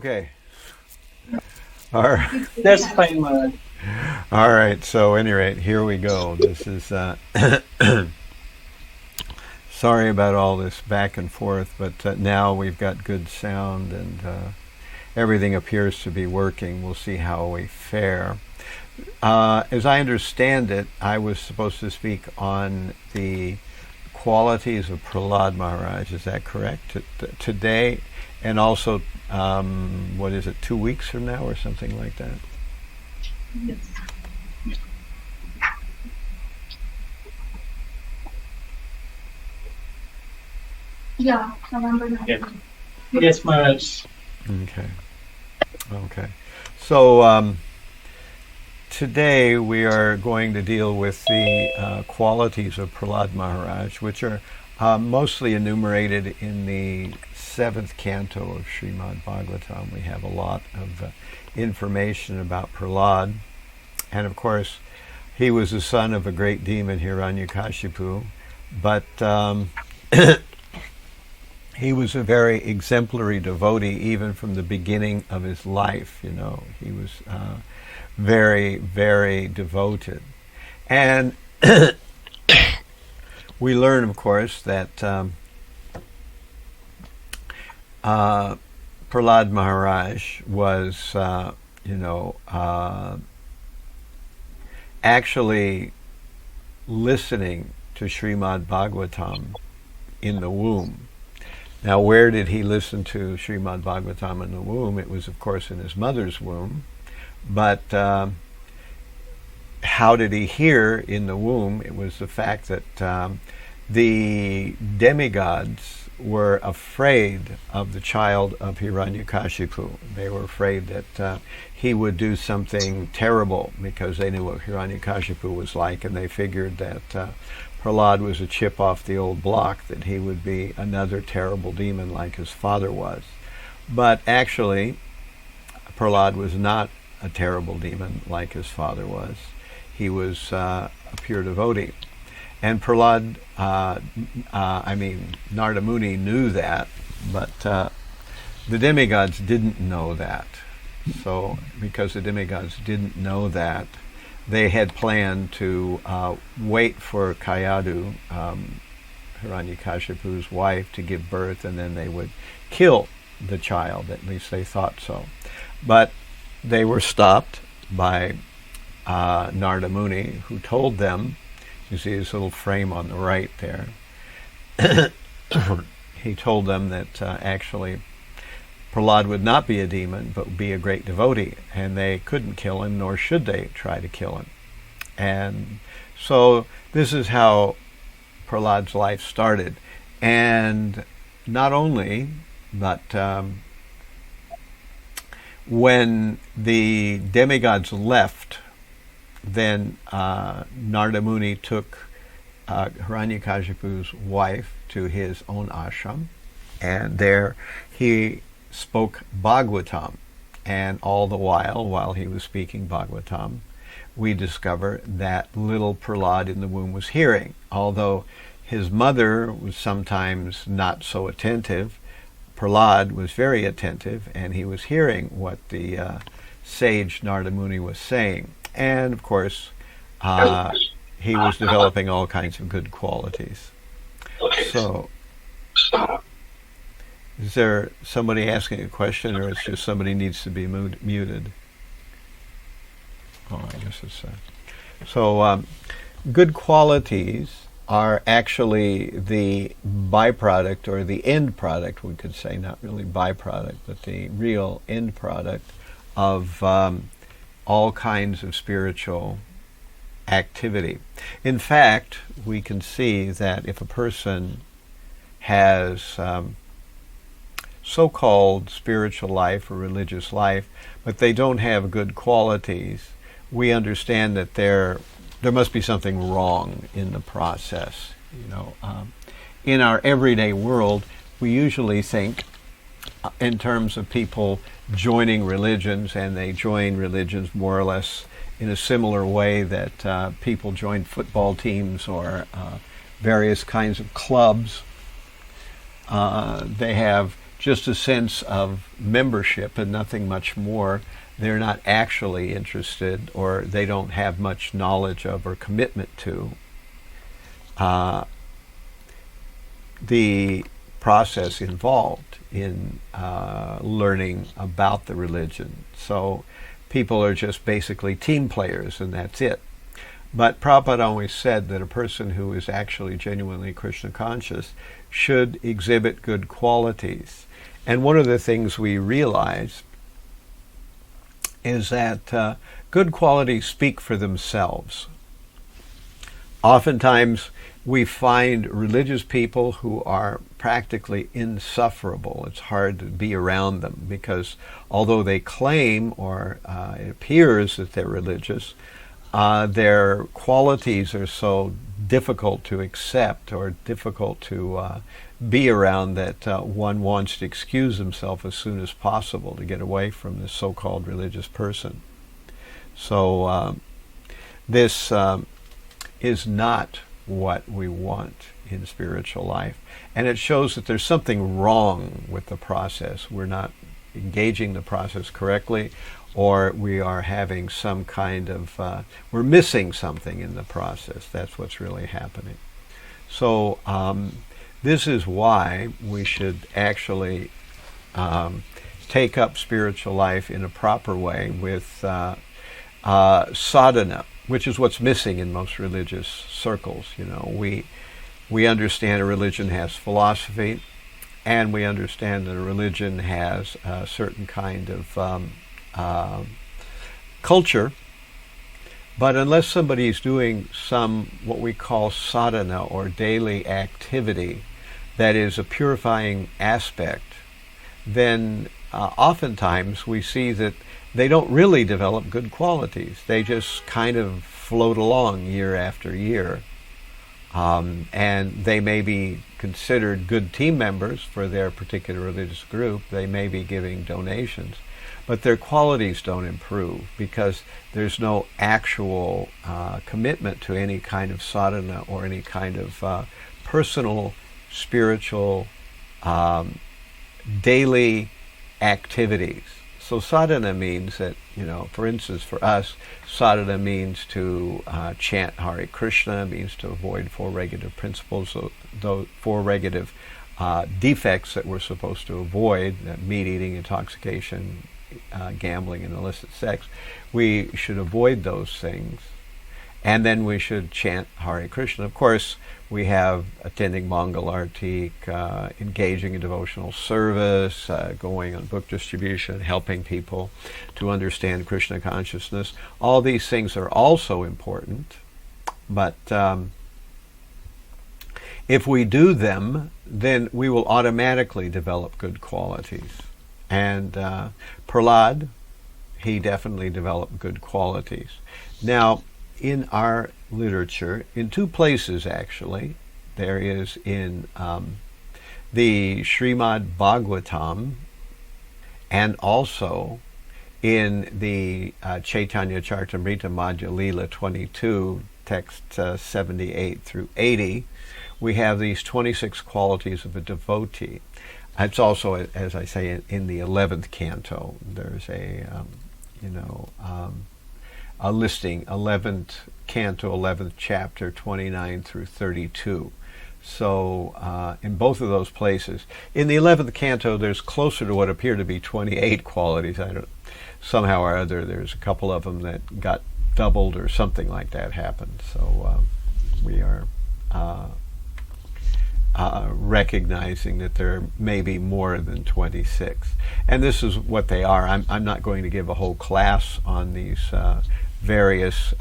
Okay. All right. That's fine, Maharaj. All right. So, at any rate, here we go. This is. Sorry about all this back and forth, but now we've got good sound and everything appears to be working. We'll see how we fare. As I understand it, I was supposed to speak on the qualities of Prahlada Maharaj. Is that correct? Today, and also, what is it, 2 weeks from now or something like that? Yes. Yeah, November 19th. Yes, Maharaj. Okay. So today we are going to deal with the qualities of Prahlada Maharaj, which are mostly enumerated in the 7th canto of Srimad Bhagavatam. We have a lot of information about Prahlada. And of course, he was the son of a great demon, Hiranyakashipu, but he was a very exemplary devotee even from the beginning of his life. He was very, very devoted. And we learn, of course, that Prahlada Maharaj was, actually listening to Srimad Bhagavatam in the womb. Now, where did he listen to Srimad Bhagavatam in the womb? It was, of course, in his mother's womb. But how did he hear in the womb? It was the fact that the demigods were afraid of the child of Hiranyakashipu. They were afraid that he would do something terrible because they knew what Hiranyakashipu was like, and they figured that Prahlada was a chip off the old block, that he would be another terrible demon like his father was. But actually, Prahlada was not a terrible demon like his father was. He was a pure devotee. And Prahlada, Narada Muni knew that, but the demigods didn't know that. So, because the demigods didn't know that, they had planned to wait for Kayadu, Hiranyakashipu's wife, to give birth, and then they would kill the child. At least they thought so. But they were stopped by Narada Muni, who told them, you see his little frame on the right there, he told them that actually Prahlada would not be a demon, but would be a great devotee, and they couldn't kill him, nor should they try to kill him. And so this is how Prahlada's life started. And not only, but when the demigods left, then Narada Muni took Hiranyakashipu's wife to his own ashram, and there he spoke Bhagavatam. And all the while he was speaking Bhagavatam, we discover that little Prahlada in the womb was hearing. Although his mother was sometimes not so attentive, Prahlada was very attentive, and he was hearing what the sage Narada Muni was saying. And of course, he was developing all kinds of good qualities. So, is there somebody asking a question, or it's just somebody needs to be muted? Oh, I guess it's so. Good qualities are actually the byproduct, or the end product, we could say, not really byproduct, but the real end product of all kinds of spiritual activity. In fact, we can see that if a person has so-called spiritual life or religious life, but they don't have good qualities, we understand that there must be something wrong in the process. In our everyday world, we usually think in terms of people joining religions, and they join religions more or less in a similar way that people join football teams or various kinds of clubs. They have just a sense of membership and nothing much more. They're not actually interested, or they don't have much knowledge of or commitment to the process involved in learning about the religion. So people are just basically team players, and that's it. But Prabhupada always said that a person who is actually genuinely Krishna conscious should exhibit good qualities. And one of the things we realize is that good qualities speak for themselves. Oftentimes we find religious people who are practically insufferable. It's hard to be around them because although they claim, or it appears that they're religious, their qualities are so difficult to accept or difficult to be around that one wants to excuse himself as soon as possible to get away from this so-called religious person. So this is not what we want in spiritual life. And it shows that there's something wrong with the process. We're not engaging the process correctly, or we are having some kind of, we're missing something in the process. That's what's really happening. So this is why we should actually take up spiritual life in a proper way with sadhana, which is what's missing in most religious circles. You know, we understand a religion has philosophy, and we understand that a religion has a certain kind of culture, but unless somebody is doing some what we call sadhana, or daily activity, that is a purifying aspect, then oftentimes we see that they don't really develop good qualities. They just kind of float along year after year. And they may be considered good team members for their particular religious group. They may be giving donations, but their qualities don't improve because there's no actual commitment to any kind of sadhana or any kind of personal, spiritual, daily activities. So sadhana means that, you know, for instance, for us, sadhana means to chant Hare Krishna, means to avoid four regulative principles, so those four regulative defects that we're supposed to avoid, meat eating, intoxication, gambling, and illicit sex. We should avoid those things. And then we should chant Hare Krishna. Of course, we have attending Mangal Artik, engaging in devotional service, going on book distribution, helping people to understand Krishna consciousness. All these things are also important, but if we do them, then we will automatically develop good qualities. And Prahlad, he definitely developed good qualities. Now, in our literature, in two places actually, there is in the Srimad Bhagavatam, and also in the Caitanya Caritamrta Madhya Lila 22, text 78 through 80, we have these 26 qualities of a devotee. It's also, as I say, in the 11th canto. There's a listing, 11th canto, 11th chapter, 29 through 32. So in both of those places. In the 11th canto, there's closer to what appear to be 28 qualities. Somehow or other, there's a couple of them that got doubled or something like that happened. So we are recognizing that there may be more than 26. And this is what they are. I'm not going to give a whole class on these various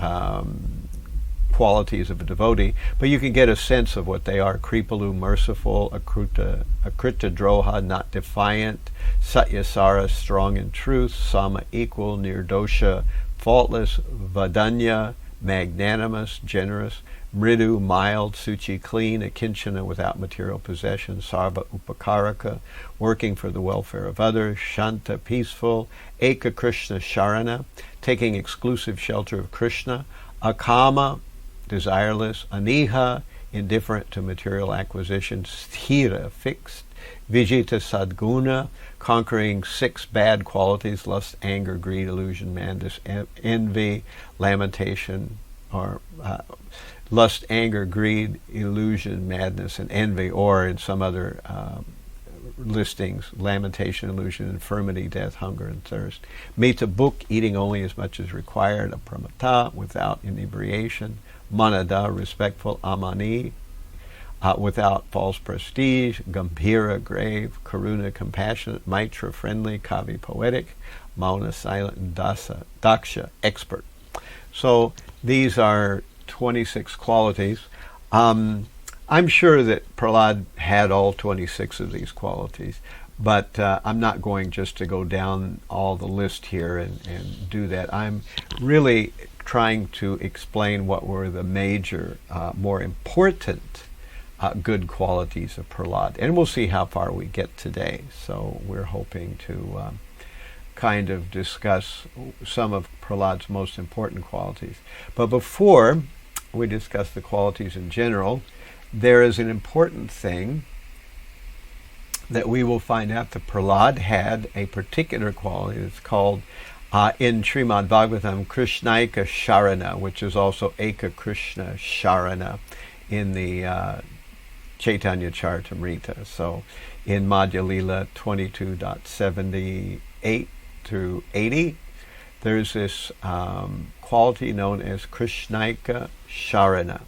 qualities of a devotee, but you can get a sense of what they are. Kripalu, merciful; Akrita droha, not defiant; Satyasara, strong in truth; Sama, equal; Nirdosha, faultless; Vadanya, magnanimous, generous; Mridu, mild; Suchi, clean; Akinchana, without material possessions; Sarva upakaraka, working for the welfare of others; Shanta, peaceful; Eka Krishna Sharana, taking exclusive shelter of Krishna; Akama, desireless; Aniha, indifferent to material acquisitions; Sthira, fixed; Vijita Sadguna, conquering 6 bad qualities: lust, anger, greed, illusion, madness, envy, lamentation, or lust, anger, greed, illusion, madness, and envy, or in some other listings, lamentation, illusion, infirmity, death, hunger, and thirst. Mita book, eating only as much as required. Apramata, without inebriation. Manada, respectful. Amani, without false prestige. Gambhira, grave. Karuna, compassionate. Maitra, friendly. Kavi, poetic. Mauna, silent. And Daksha, expert. So these are 26 qualities. I'm sure that Prahlad had all 26 of these qualities, but I'm not going just to go down all the list here and do that. I'm really trying to explain what were the major, more important good qualities of Prahlad. And we'll see how far we get today. So we're hoping to kind of discuss some of Prahlad's most important qualities. But before we discuss the qualities in general, there is an important thing that we will find out that Prahlad had a particular quality that's called in Srimad Bhagavatam Krishnaika Sharana, which is also Eka Krishna Sharana in the Caitanya Caritamrta. So in Madhya Lila 22.78 through 80, there's this quality known as Krishnaika Sharana,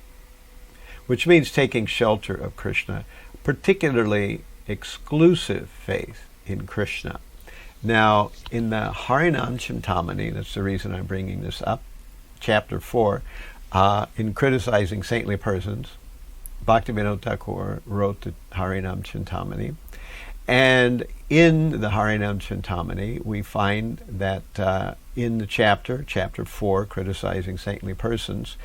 which means taking shelter of Krishna, particularly exclusive faith in Krishna. Now, in the Harinam Chintamani, that's the reason I'm bringing this up, chapter 4, in criticizing saintly persons, Bhaktivinoda Thakur wrote the Harinam Chintamani. And in the Harinam Chintamani, we find that in the chapter 4, criticizing saintly persons,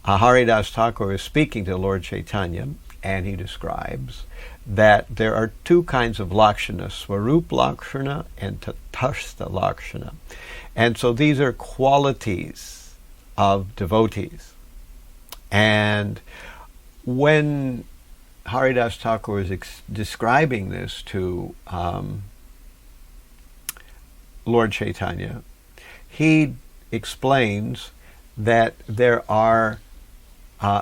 Haridas Thakur is speaking to Lord Chaitanya, and he describes that there are 2 kinds of lakshana, Swarup lakshana and Tatastha lakshana. And so these are qualities of devotees. And when Haridas Thakur is describing this to Lord Chaitanya, he explains that there are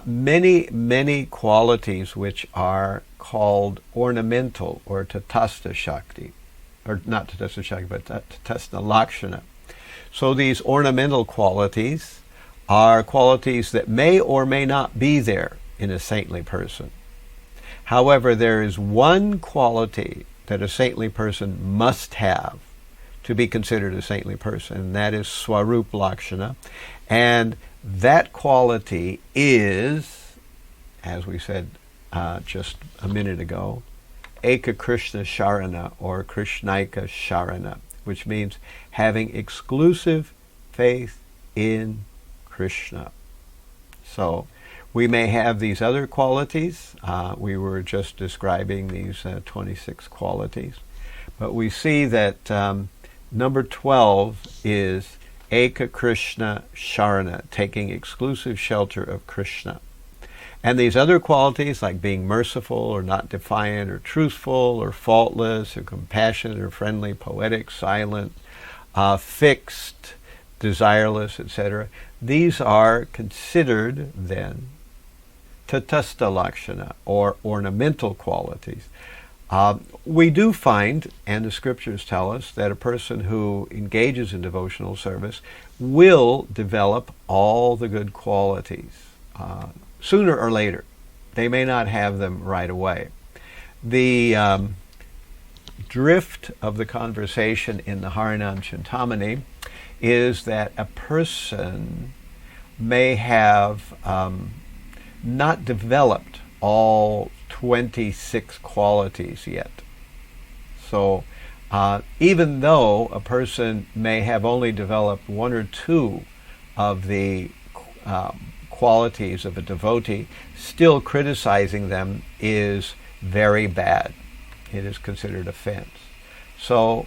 many qualities which are called ornamental or tatastha shakti, or not tatastha shakti, but tatastha lakshana. So these ornamental qualities are qualities that may or may not be there in a saintly person. However, there is one quality that a saintly person must have to be considered a saintly person, and that is Swarup Lakshana. And that quality is, as we said just a minute ago, Eka Krishna Sharana, or Krishnaika Sharana, which means having exclusive faith in Krishna. So we may have these other qualities. We were just describing these 26 qualities. But we see that number 12 is Eka Krishna Sharana, taking exclusive shelter of Krishna. And these other qualities, like being merciful or not defiant or truthful or faultless or compassionate or friendly, poetic, silent, fixed, desireless, etc., these are considered then tatastha lakshana, or ornamental qualities. We do find, and the scriptures tell us, that a person who engages in devotional service will develop all the good qualities sooner or later. They may not have them right away. The drift of the conversation in the Harinam Chintamani is that a person may have not developed all 26 qualities yet. So even though a person may have only developed 1 or 2 of the qualities of a devotee, still criticizing them is very bad. It is considered offense. So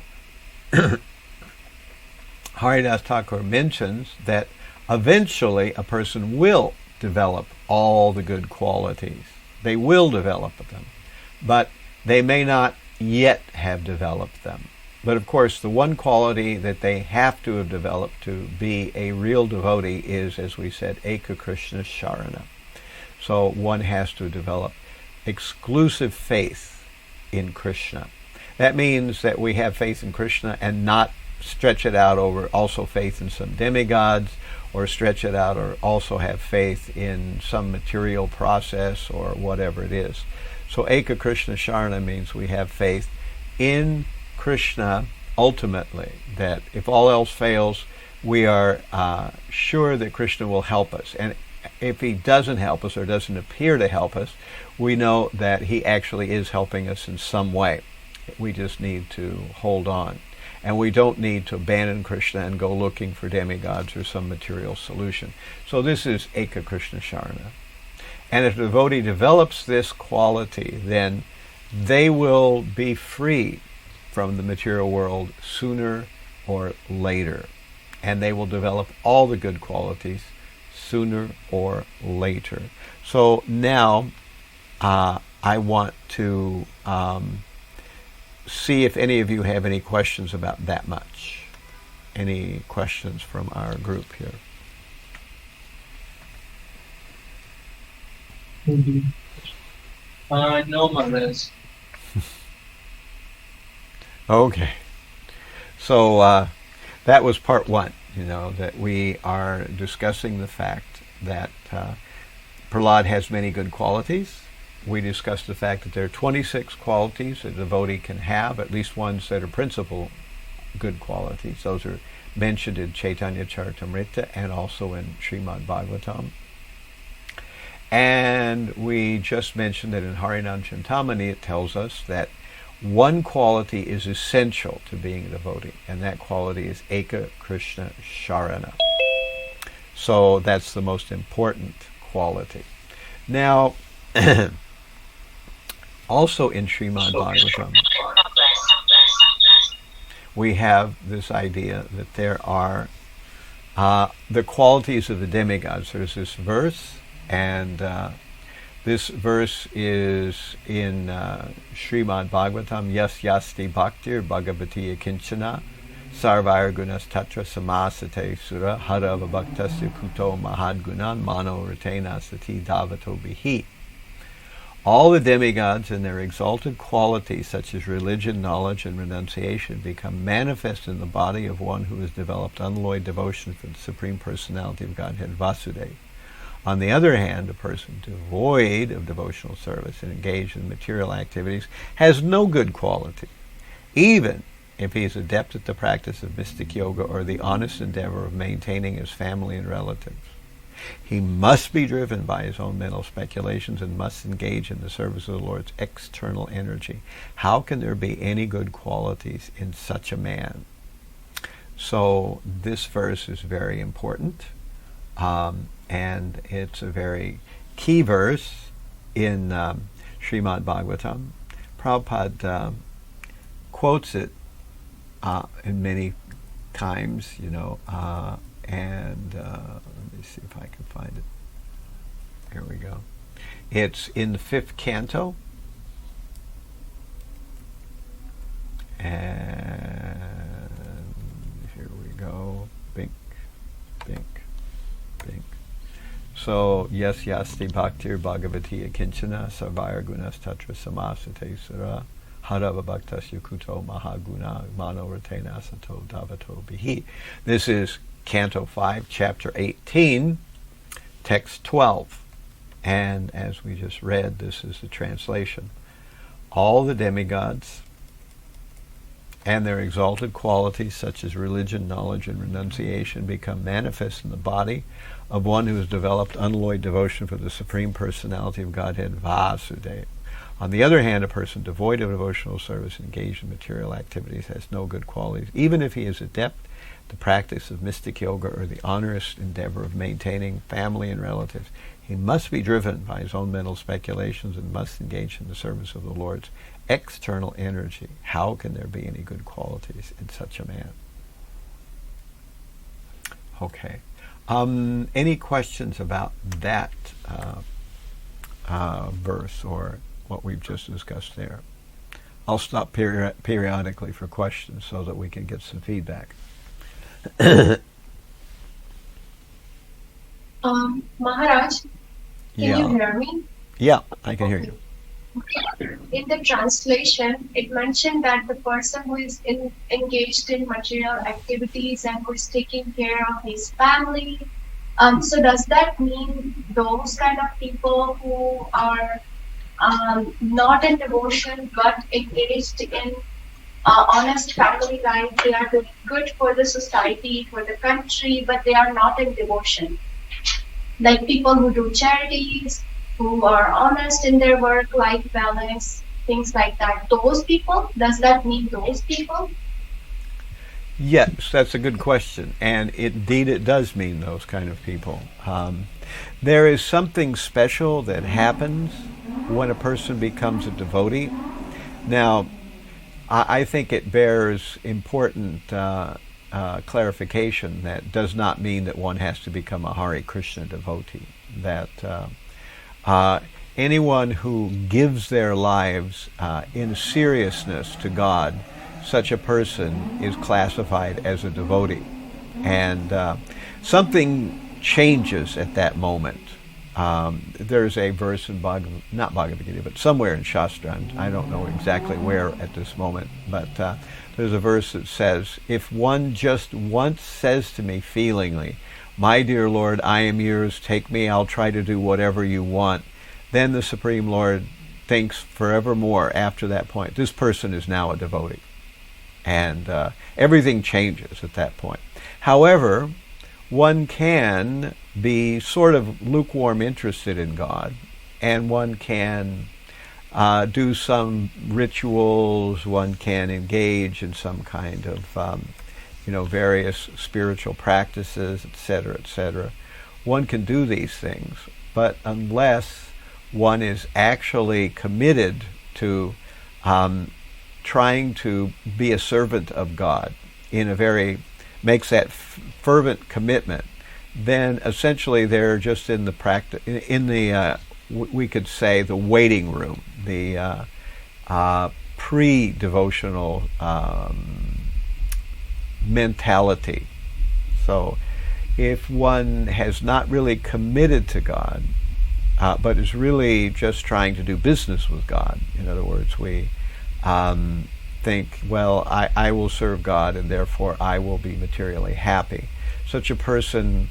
Haridas Thakur mentions that eventually a person will develop all the good qualities. They will develop them, but they may not yet have developed them. But of course, the one quality that they have to have developed to be a real devotee is, as we said, Eka Krishna Sharana. So one has to develop exclusive faith in Krishna. That means that we have faith in Krishna and not stretch it out over also faith in some demigods, or stretch it out or also have faith in some material process or whatever it is. So Eka Krishna Sharana means we have faith in Krishna ultimately, that if all else fails, we are sure that Krishna will help us. And if he doesn't help us or doesn't appear to help us, we know that he actually is helping us in some way. We just need to hold on. And we don't need to abandon Krishna and go looking for demigods or some material solution. So this is Eka Krishna Sharana. And if a devotee develops this quality, then they will be free from the material world sooner or later. And they will develop all the good qualities sooner or later. So now I want to see if any of you have any questions about that much. Any questions from our group here? No, Maharaj. Okay. So that was part one, that we are discussing the fact that Prahlad has many good qualities. We discussed the fact that there are 26 qualities a devotee can have, at least ones that are principal good qualities. Those are mentioned in Caitanya Caritamrta and also in Srimad Bhagavatam. And we just mentioned that in Harinam Chintamani it tells us that one quality is essential to being a devotee, and that quality is Eka Krishna Sharana. So that's the most important quality. Now, also in Srimad Bhagavatam, we have this idea that there are the qualities of the demigods. There's this verse, and this verse is in Srimad Bhagavatam, Yas Yasti Bhaktir Bhagavati Kinchana Sarvair Gunas Tatra Samasate Sura Harava Bhaktasya Kuto Mahadgunan Mano Ratena Sati Davato Bihi. All the demigods and their exalted qualities, such as religion, knowledge, and renunciation, become manifest in the body of one who has developed unalloyed devotion for the Supreme Personality of Godhead, Vasudeva. On the other hand, a person devoid of devotional service and engaged in material activities has no good quality, even if he is adept at the practice of mystic yoga or the honest endeavor of maintaining his family and relatives. He must be driven by his own mental speculations and must engage in the service of the Lord's external energy. How can there be any good qualities in such a man? So this verse is very important, and it's a very key verse in Srimad Bhagavatam. Prabhupada quotes it in many times, and let me see if I can find it. Here we go. It's in the 5th canto, and here we go. Bink, bink, bink. So, yes, yasti bhaktir bhagavati akinchana sarvair gunas tatra samasate sura harava bhaktasya kuto mahaguna mano ratena sato davato bihi. This is Canto 5, Chapter 18, Text 12. And as we just read, this is the translation. All the demigods and their exalted qualities, such as religion, knowledge, and renunciation, become manifest in the body of one who has developed unalloyed devotion for the Supreme Personality of Godhead, Vasudeva. On the other hand, a person devoid of devotional service, engaged in material activities, has no good qualities, even if he is adept at the practice of mystic yoga or the honest endeavor of maintaining family and relatives. He must be driven by his own mental speculations and must engage in the service of the Lord's external energy. How can there be any good qualities in such a man? Okay. Any questions about that verse or what we've just discussed there? I'll stop periodically for questions so that we can get some feedback. Maharaj, can you hear me? Yeah, I can hear you. In the translation, it mentioned that the person who is engaged in material activities and who is taking care of his family, so does that mean those kind of people who are not in devotion but engaged in honest family life, they are doing good for the society, for the country, but they are not in devotion? Like people who do charities, who are honest in their work-life balance, things like that. Those people, does that mean those people? Yes, that's a good question. And indeed it does mean those kind of people. There is something special that happens when a person becomes a devotee. Now, I think it bears important clarification. That does not mean that one has to become a Hare Krishna devotee. That anyone who gives their lives in seriousness to God, such a person is classified as a devotee. And something changes at that moment. There's a verse in not Bhagavad Gita, but somewhere in Shastra, I don't know exactly where at this moment, but there's a verse that says, if one just once says to me feelingly, my dear Lord, I am yours, take me, I'll try to do whatever you want, then the Supreme Lord thinks forevermore after that point, this person is now a devotee. And everything changes at that point. However, one can be sort of lukewarm interested in God, and one can do some rituals, one can engage in some kind of various spiritual practices, etc., etc. One can do these things, but unless one is actually committed to trying to be a servant of God makes that fervent commitment, then essentially they're just in the practice, we could say the waiting room, the pre-devotional mentality. So if one has not really committed to God, but is really just trying to do business with God, in other words, we think, well, I will serve God and therefore I will be materially happy. Such a person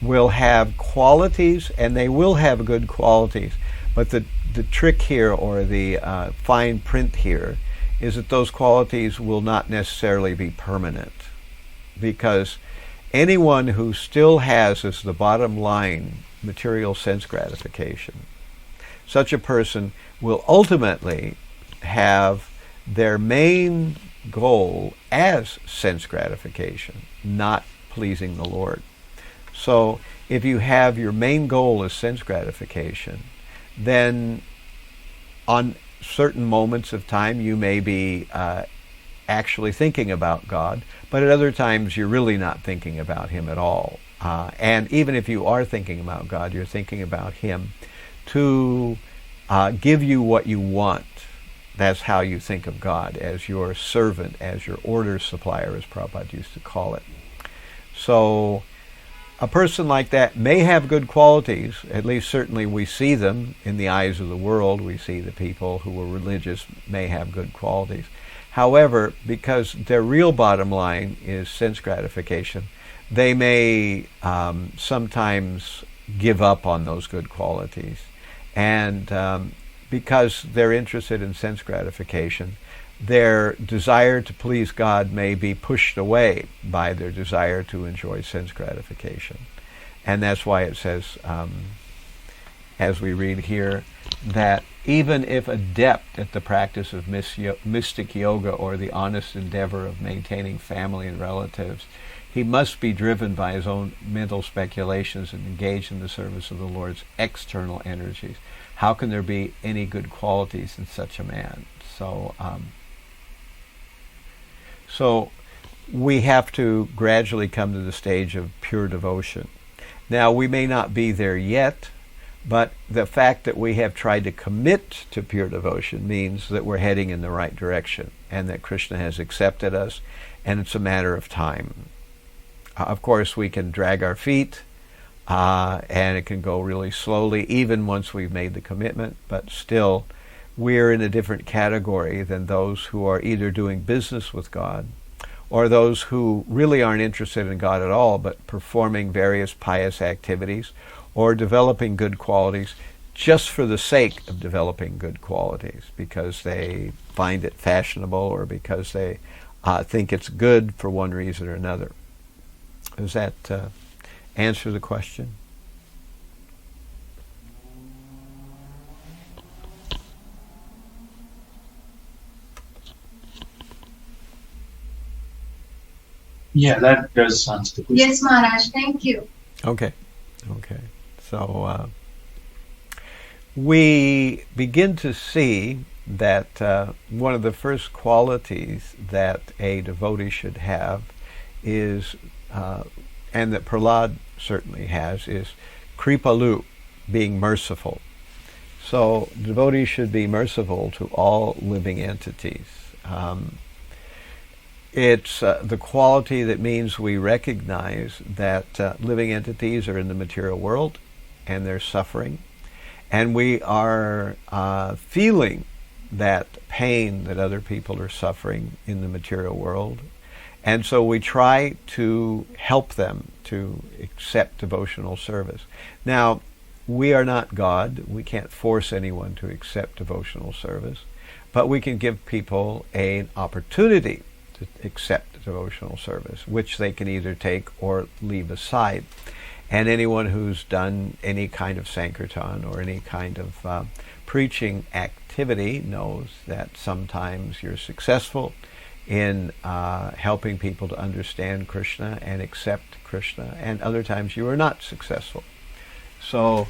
will have qualities, and they will have good qualities, but the trick here, or the fine print here, is that those qualities will not necessarily be permanent, because anyone who still has as the bottom line material sense gratification, such a person will ultimately have their main goal as sense gratification, not pleasing the Lord. So if you have your main goal as sense gratification, then on certain moments of time you may be actually thinking about God, but at other times you're really not thinking about Him at all. And even if you are thinking about God, you're thinking about Him to give you what you want. That's how you think of God, as your servant, as your order supplier, as Prabhupada used to call it. So a person like that may have good qualities, at least certainly we see them in the eyes of the world. We see the people who are religious may have good qualities. However, because their real bottom line is sense gratification, they may sometimes give up on those good qualities. And because they're interested in sense gratification, their desire to please God may be pushed away by their desire to enjoy sense gratification. And that's why it says, as we read here, that even if adept at the practice of mystic yoga, or the honest endeavor of maintaining family and relatives, he must be driven by his own mental speculations and engaged in the service of the Lord's external energies. How can there be any good qualities in such a man? So we have to gradually come to the stage of pure devotion. Now, we may not be there yet, But the fact that we have tried to commit to pure devotion means that we're heading in the right direction and that Krishna has accepted us, and it's a matter of time. Of course, we can drag our feet, and it can go really slowly, even once we've made the commitment, but still, we're in a different category than those who are either doing business with God or those who really aren't interested in God at all, but performing various pious activities or developing good qualities just for the sake of developing good qualities, because they find it fashionable or because they think it's good for one reason or another. Does that answer the question? Yeah, that does answer the question. Yes, Maharaj, thank you. Okay. So we begin to see that one of the first qualities that a devotee should have is, and that Prahlad certainly has, is kripalu, being merciful. So devotees should be merciful to all living entities. It's the quality that means we recognize that living entities are in the material world and they're suffering, and we are feeling that pain that other people are suffering in the material world, and so we try to help them to accept devotional service. Now, we are not God. We can't force anyone to accept devotional service, but we can give people an opportunity to accept devotional service, which they can either take or leave aside. And anyone who's done any kind of sankirtan or any kind of preaching activity knows that sometimes you're successful in helping people to understand Krishna and accept Krishna, and other times you are not successful. So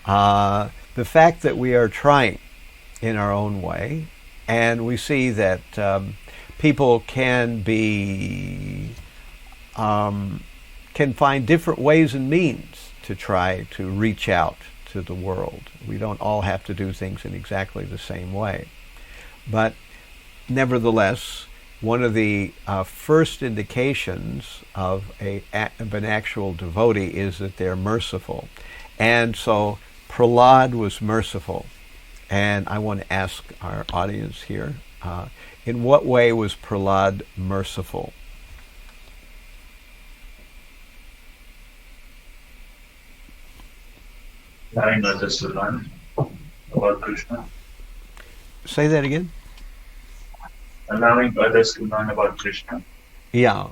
the fact that we are trying in our own way, and we see that people can find different ways and means to try to reach out to the world. We don't all have to do things in exactly the same way. But nevertheless, one of the first indications of an actual devotee is that they're merciful. And so Prahlad was merciful. And I want to ask our audience here, in what way was Prahlad merciful? Allowing others to learn about Krishna. Say that again? Allowing others to learn about Krishna. Yeah.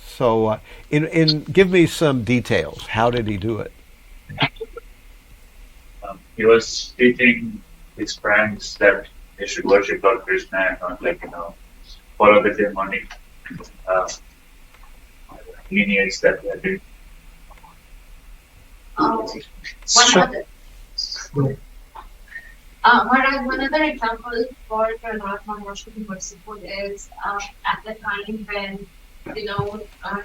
So, give me some details. How did he do it? He was teaching his friends that they should worship Lord Krishna and not follow the demonic lineage that they are doing. One other example for Prahlad Maharaja to be merciful is at the time when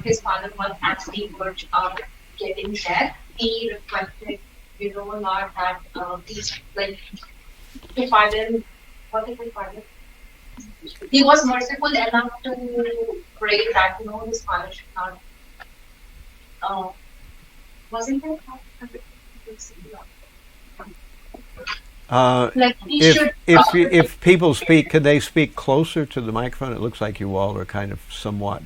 his father was actually verge of getting death. He requested Lord that please to pardon. What is it, pardon? He was merciful enough to pray that his father should not. Wasn't it? If people speak, could they speak closer to the microphone? It looks like you all are kind of somewhat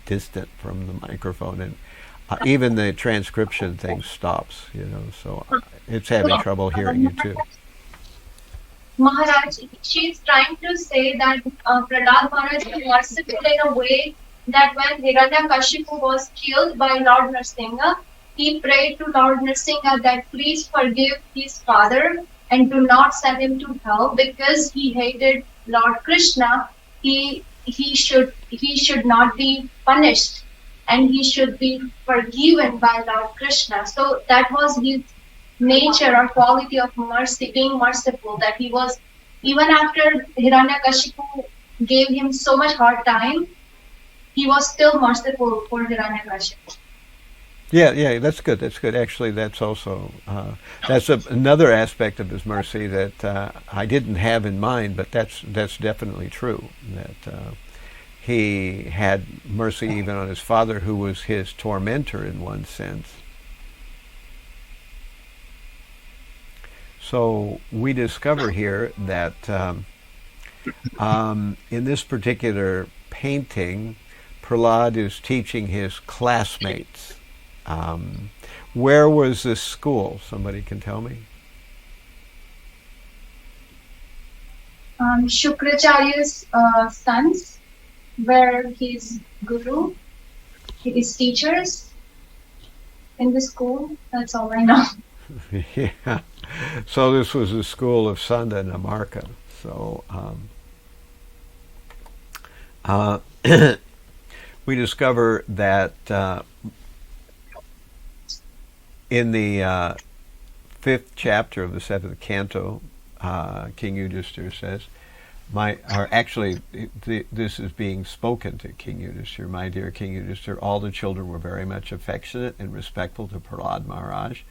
distant from the microphone, and even the transcription thing stops. So it's having trouble hearing you too. Maharaj, she's trying to say that Prahlad Maharaj was merciful in a way that when Hiranyakashipu was killed by Lord Nrsimha, he prayed to Lord Nrsimha that please forgive his father and do not send him to hell because he hated Lord Krishna. He should not be punished and he should be forgiven by Lord Krishna. So that was his nature or quality of mercy, being merciful, that he was, even after Hiranyakashipu gave him so much hard time, he was still merciful for Hiranyakashipu. Yeah, that's good. That's good. Actually, that's also another aspect of his mercy that I didn't have in mind, but that's definitely true. That he had mercy even on his father, who was his tormentor in one sense. So we discover here that in this particular painting, Prahlad is teaching his classmates. Where was this school? Somebody can tell me? Shukracharya's sons, where his guru, his teachers in the school. That's all I know. Yeah. So this was the school of Sanda Namarka. So we discover that in the 5th chapter of the 7th canto, King Yudhishthira says, this is being spoken to King Yudhishthira. My dear King Yudhishthira, all the children were very much affectionate and respectful to Prahlada Maharaj,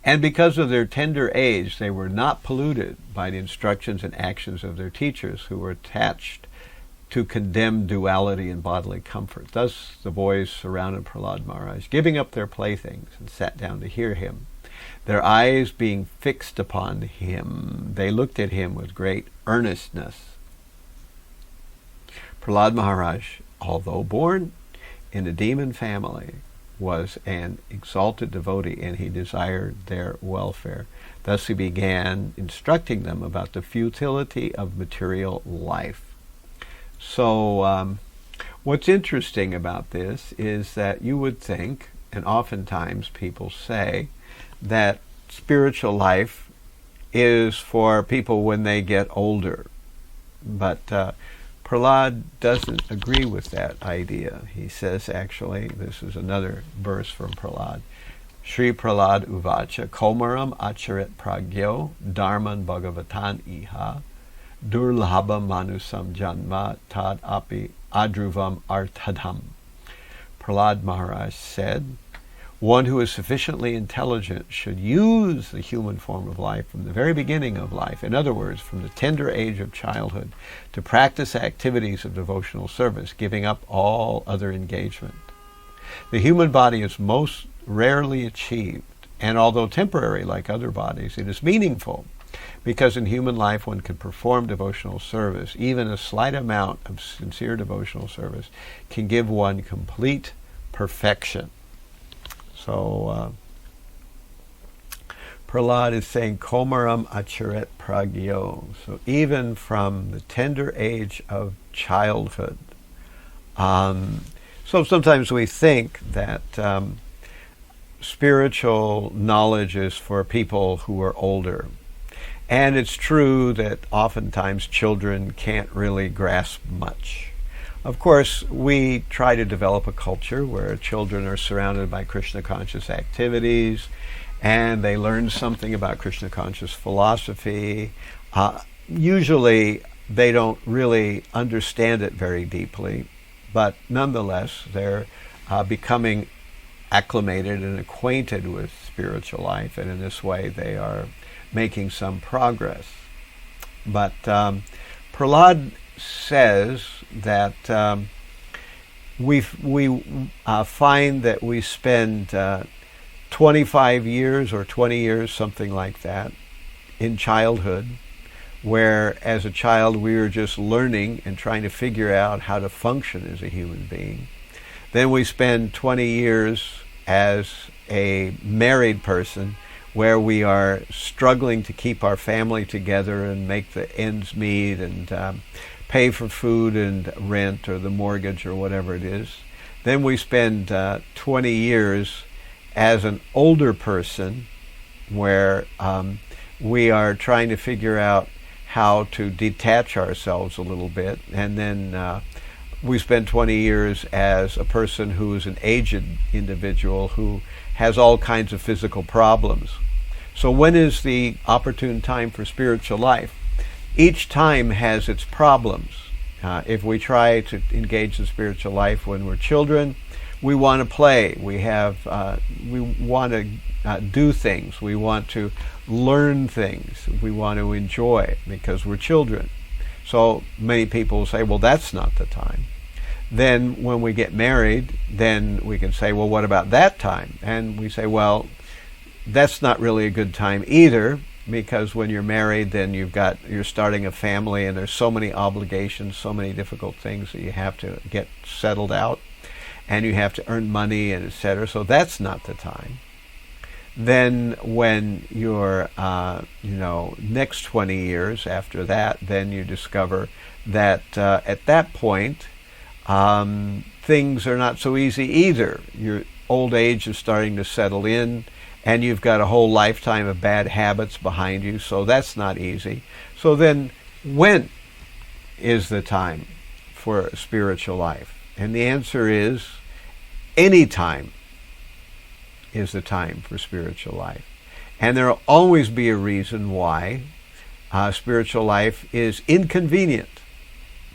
and because of their tender age, they were not polluted by the instructions and actions of their teachers, who were attached to condemn duality and bodily comfort. Thus the boys surrounded Prahlada Maharaj, giving up their playthings, and sat down to hear him. Their eyes being fixed upon him, they looked at him with great earnestness. Prahlada Maharaj, although born in a demon family, was an exalted devotee, and he desired their welfare. Thus he began instructing them about the futility of material life. So what's interesting about this is that you would think, and oftentimes people say, that spiritual life is for people when they get older. But Prahlad doesn't agree with that idea. He says, actually, this is another verse from Prahlad. Shri Prahlad Uvacha Komaram Acharit Pragyo Dharman Bhagavatan Iha Durlabha Manusam Janma Tad Api Adruvam Arthadham. Prahlad Maharaj said, one who is sufficiently intelligent should use the human form of life from the very beginning of life, in other words, from the tender age of childhood, to practice activities of devotional service, giving up all other engagement. The human body is most rarely achieved, and although temporary like other bodies, it is meaningful, because in human life one can perform devotional service. Even a slight amount of sincere devotional service can give one complete perfection. So Prahlad is saying, Komaram acharet pragyo. So even from the tender age of childhood. So sometimes we think that spiritual knowledge is for people who are older. And it's true that oftentimes children can't really grasp much. Of course, we try to develop a culture where children are surrounded by Krishna conscious activities, and they learn something about Krishna conscious philosophy. Usually, they don't really understand it very deeply, but nonetheless, they're becoming acclimated and acquainted with spiritual life, and in this way, they are making some progress. But Prahlad says that we find that we spend 25 years or 20 years, something like that, in childhood, where as a child we were just learning and trying to figure out how to function as a human being. Then we spend 20 years as a married person, where we are struggling to keep our family together and make the ends meet and pay for food and rent or the mortgage or whatever it is. Then we spend 20 years as an older person, where we are trying to figure out how to detach ourselves a little bit. And then we spend 20 years as a person who is an aged individual who has all kinds of physical problems. So when is the opportune time for spiritual life? Each time has its problems. If we try to engage in spiritual life when we're children, we want to play. We want to do things. We want to learn things. We want to enjoy because we're children. So many people say, well, that's not the time. Then when we get married, then we can say, well, what about that time? And we say, well, that's not really a good time either, because when you're married, then you're starting a family, and there's so many obligations, so many difficult things that you have to get settled out, and you have to earn money, and etc. So that's not the time. Then when you're, next 20 years after that, then you discover that at that point, things are not so easy either. Your old age is starting to settle in, and you've got a whole lifetime of bad habits behind you, so that's not easy. So then, when is the time for a spiritual life? And the answer is, any time is the time for spiritual life. And there will always be a reason why spiritual life is inconvenient.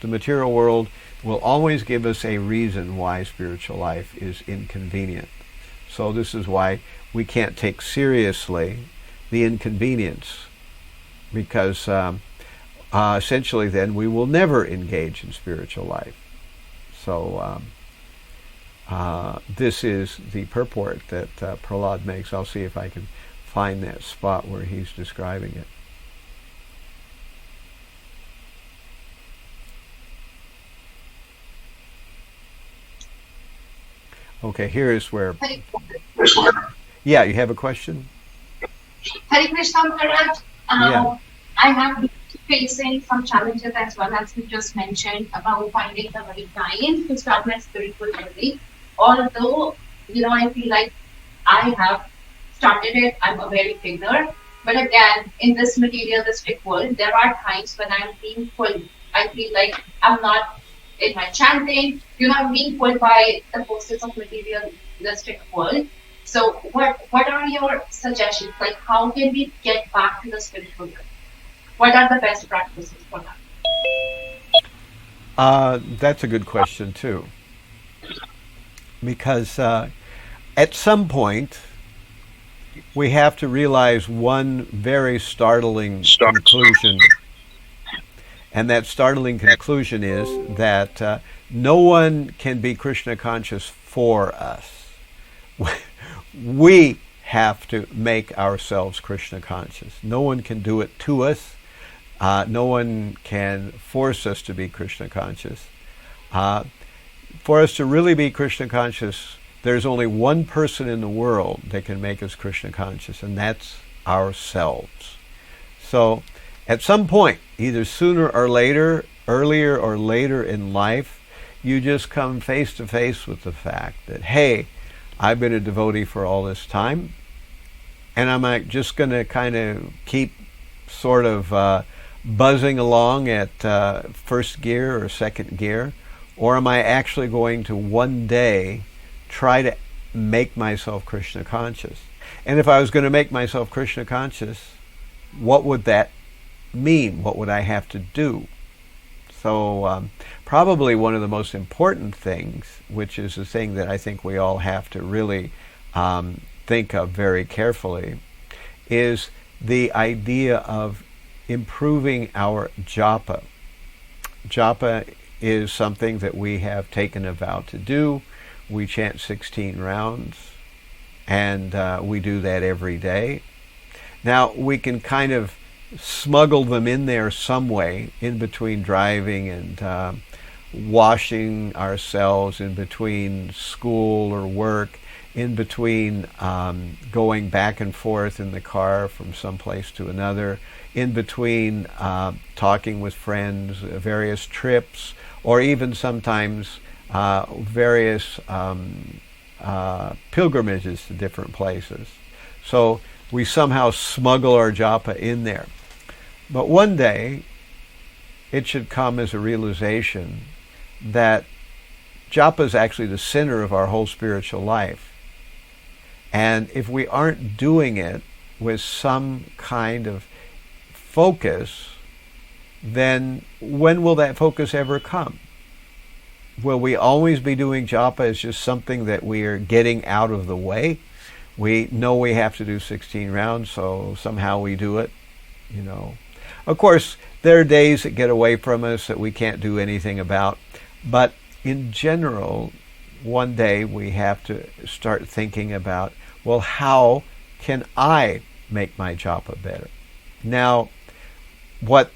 The material world will always give us a reason why spiritual life is inconvenient. So this is why we can't take seriously the inconvenience, because essentially then we will never engage in spiritual life. So this is the purport that Prahlad makes. I'll see if I can find that spot where he's describing it. Okay, here is where... Yeah, you have a question? Hare Krishna Maharaj. Yeah. I have been facing some challenges as well, as you just mentioned, about finding the right time to start my spiritual journey. Although, I feel like I have started it, I'm a very beginner. But again, in this materialistic world, there are times when I'm being pulled. I feel like I'm not in my chanting, I'm being pulled by the forces of materialistic world. So what are your suggestions? Like, how can we get back to the spiritual world? What are the best practices for that? That's a good question too. Because at some point, we have to realize one very startling conclusion. And that startling conclusion is that no one can be Krishna conscious for us. We have to make ourselves Krishna conscious. No one can do it to us. No one can force us to be Krishna conscious. For us to really be Krishna conscious, there's only one person in the world that can make us Krishna conscious, and that's ourselves. So at some point, either sooner or later, earlier or later in life, you just come face to face with the fact that, hey, I've been a devotee for all this time, and I'm just going to kind of keep sort of buzzing along at first gear or second gear, or am I actually going to one day try to make myself Krishna conscious? And if I was going to make myself Krishna conscious, what would that mean? What would I have to do? So probably one of the most important things, which is the thing that I think we all have to really think of very carefully, is the idea of improving our japa. Japa is something that we have taken a vow to do. We chant 16 rounds, and we do that every day. Now, we can kind of smuggle them in there some way, in between driving and washing ourselves, in between school or work, in between going back and forth in the car from some place to another, in between talking with friends, various trips, or even sometimes various pilgrimages to different places. So we somehow smuggle our japa in there. But one day, it should come as a realization that japa is actually the center of our whole spiritual life. And if we aren't doing it with some kind of focus, then when will that focus ever come? Will we always be doing japa as just something that we are getting out of the way? We know we have to do 16 rounds, so somehow we do it, you know. Of course, there are days that get away from us that we can't do anything about, but in general, one day we have to start thinking about, well, how can I make my japa better? Now, what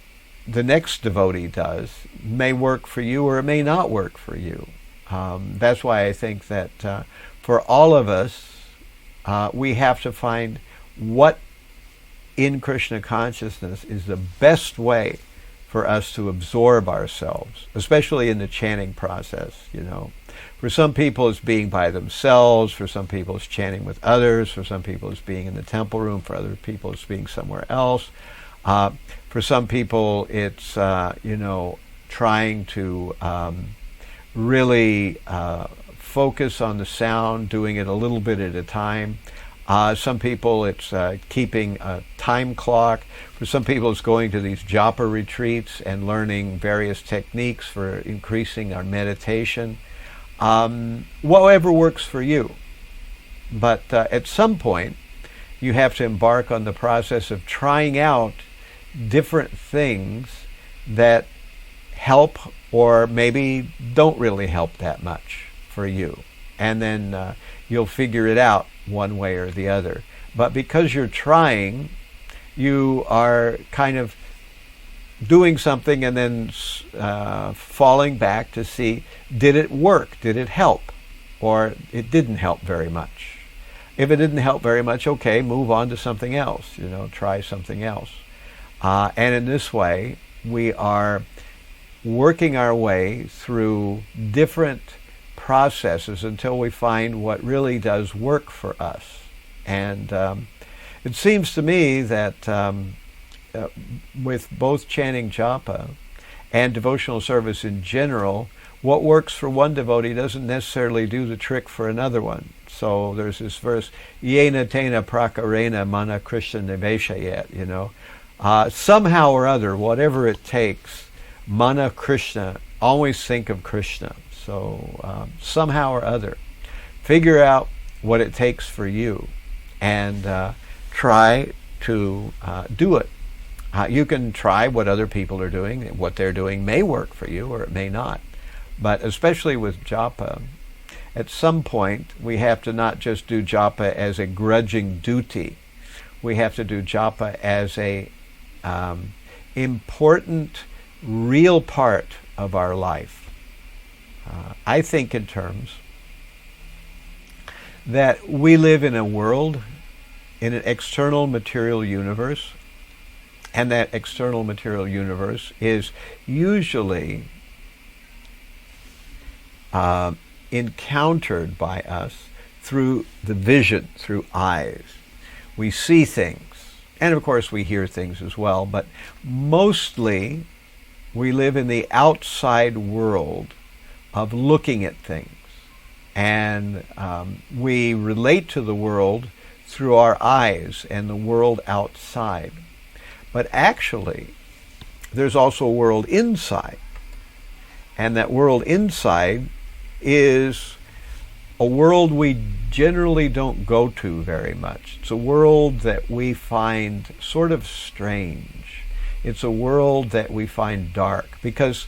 the next devotee does may work for you or it may not work for you. That's why I think that for all of us, we have to find what in Krishna consciousness is the best way for us to absorb ourselves, especially in the chanting process, you know. For some people it's being by themselves, for some people it's chanting with others, for some people it's being in the temple room, for other people it's being somewhere else. For some people it's, trying to really focus on the sound, doing it a little bit at a time. Some people it's keeping a time clock. For some people it's going to these japa retreats and learning various techniques for increasing our meditation. Whatever works for you. But at some point you have to embark on the process of trying out different things that help or maybe don't really help that much for you. And then you'll figure it out one way or the other. But because you're trying, you are kind of doing something and then falling back to see, did it work? Did it help? Or it didn't help very much. If it didn't help very much, okay, move on to something else, try something else. And in this way, we are working our way through different processes until we find what really does work for us. And it seems to me that with both chanting japa and devotional service in general, what works for one devotee doesn't necessarily do the trick for another one. So there's this verse, yena tena prakarena mana Krishna niveshayet, somehow or other, whatever it takes, mana Krishna, always think of Krishna. So somehow or other, figure out what it takes for you and try to do it. You can try what other people are doing. What they're doing may work for you or it may not. But especially with japa, at some point we have to not just do japa as a grudging duty. We have to do japa as a important, real part of our life. I think in terms that we live in a world, in an external material universe, and that external material universe is usually encountered by us through the vision, through eyes. We see things, and of course we hear things as well, but mostly we live in the outside world of looking at things. And we relate to the world through our eyes and the world outside. But actually, there's also a world inside. And that world inside is a world we generally don't go to very much. It's a world that we find sort of strange. It's a world that we find dark. Because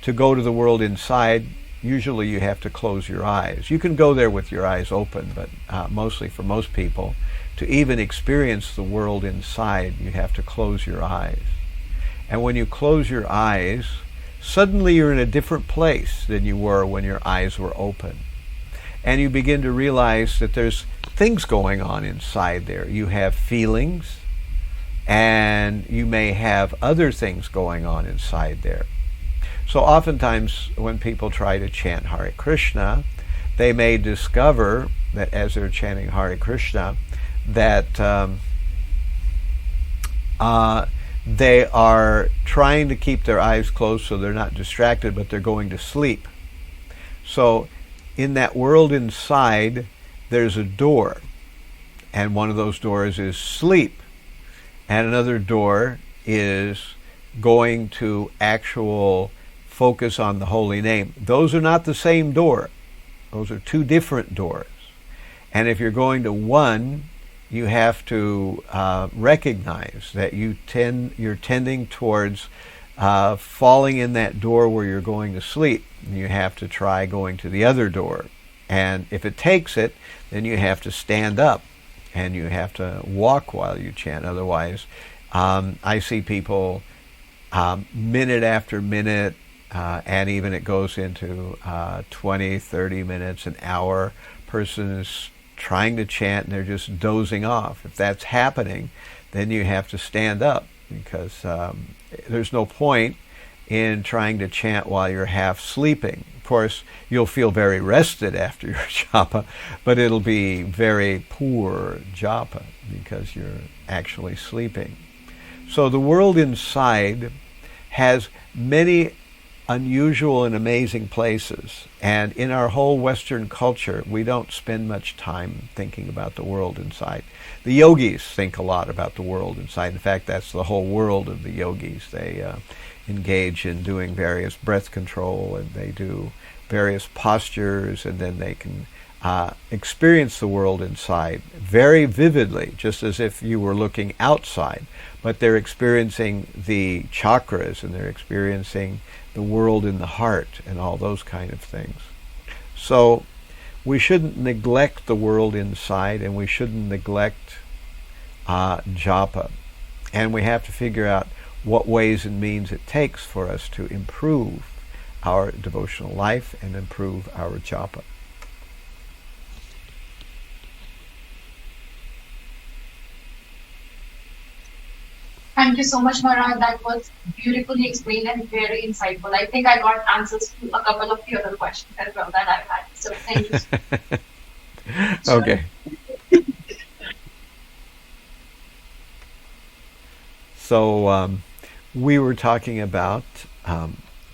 to go to the world inside, usually you have to close your eyes. You can go there with your eyes open, but mostly for most people, to even experience the world inside, you have to close your eyes. And when you close your eyes, suddenly you're in a different place than you were when your eyes were open. And you begin to realize that there's things going on inside there. You have feelings, and you may have other things going on inside there. So oftentimes when people try to chant Hare Krishna, they may discover that as they're chanting Hare Krishna, that they are trying to keep their eyes closed so they're not distracted, but they're going to sleep. So in that world inside, there's a door, and one of those doors is sleep, and another door is going to actual focus on the holy name. Those are not the same door. Those are two different doors. And if you're going to one, you have to recognize that you're tending towards falling in that door where you're going to sleep. And you have to try going to the other door. And if it takes it, then you have to stand up and you have to walk while you chant. Otherwise, I see people minute after minute, and even it goes into 20, 30 minutes, an hour. Person is trying to chant and they're just dozing off. If that's happening, then you have to stand up, because there's no point in trying to chant while you're half sleeping. Of course, you'll feel very rested after your japa, but it'll be very poor japa because you're actually sleeping. So the world inside has many unusual and amazing places, and in our whole Western culture, we don't spend much time thinking about the world inside. The yogis think a lot about the world inside. In fact, that's the whole world of the yogis. They engage in doing various breath control, and they do various postures, and then they can experience the world inside very vividly, just as if you were looking outside. But they're experiencing the chakras, and they're experiencing the world in the heart, and all those kind of things. So we shouldn't neglect the world inside, and we shouldn't neglect japa. And we have to figure out what ways and means it takes for us to improve our devotional life and improve our japa. Thank you so much, Maharaj. That was beautifully explained and very insightful. I think I got answers to a couple of the other questions as well that I've had. So thank you. Okay. So we were talking about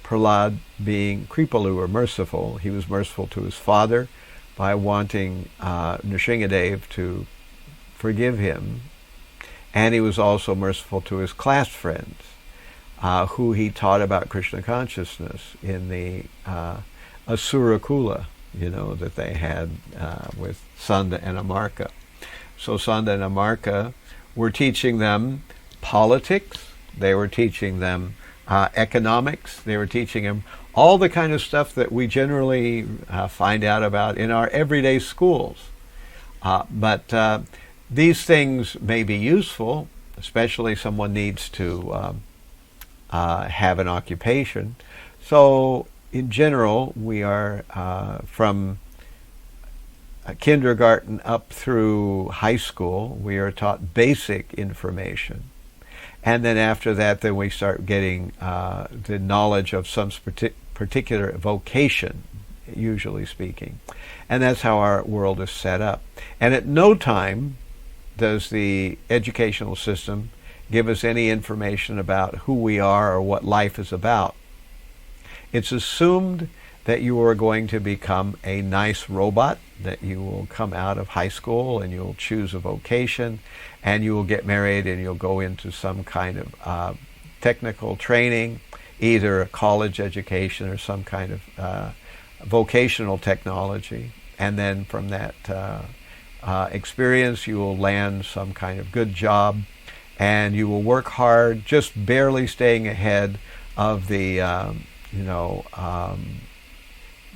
Prahlad being Kripalu, or merciful. He was merciful to his father by wanting Nrsingadev to forgive him. And he was also merciful to his class friends, who he taught about Krishna consciousness in the Asura Kula, that they had with Sanda and Amarka. So Sanda and Amarka were teaching them politics, they were teaching them economics, they were teaching them all the kind of stuff that we generally find out about in our everyday schools. But these things may be useful, especially someone needs to have an occupation. So in general, we are from kindergarten up through high school, we are taught basic information. And then after that, then we start getting the knowledge of some particular vocation, usually speaking. And that's how our world is set up. And at no time does the educational system give us any information about who we are or what life is about. It's assumed that you are going to become a nice robot, that you will come out of high school and you'll choose a vocation and you will get married and you'll go into some kind of technical training, either a college education or some kind of vocational technology. And then from that experience, you will land some kind of good job, and you will work hard, just barely staying ahead of the,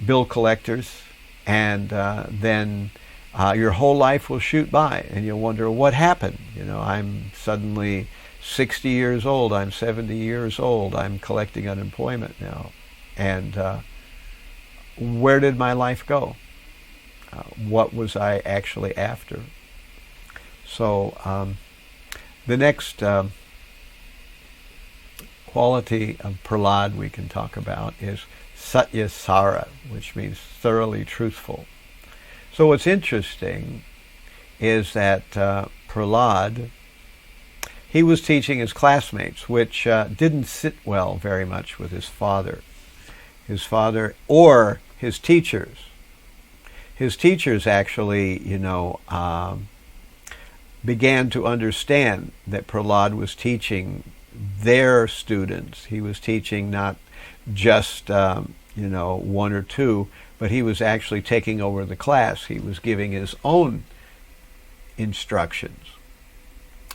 bill collectors, and then your whole life will shoot by, and you'll wonder what happened. I'm suddenly 60 years old, I'm 70 years old, I'm collecting unemployment now, and where did my life go? What was I actually after? So the next quality of Prahlad we can talk about is Satyasara, which means thoroughly truthful. So what's interesting is that Prahlad, he was teaching his classmates, which didn't sit well very much with his father or his teachers. His teachers actually, began to understand that Prahlad was teaching their students. He was teaching not just one or two, but he was actually taking over the class. He was giving his own instructions.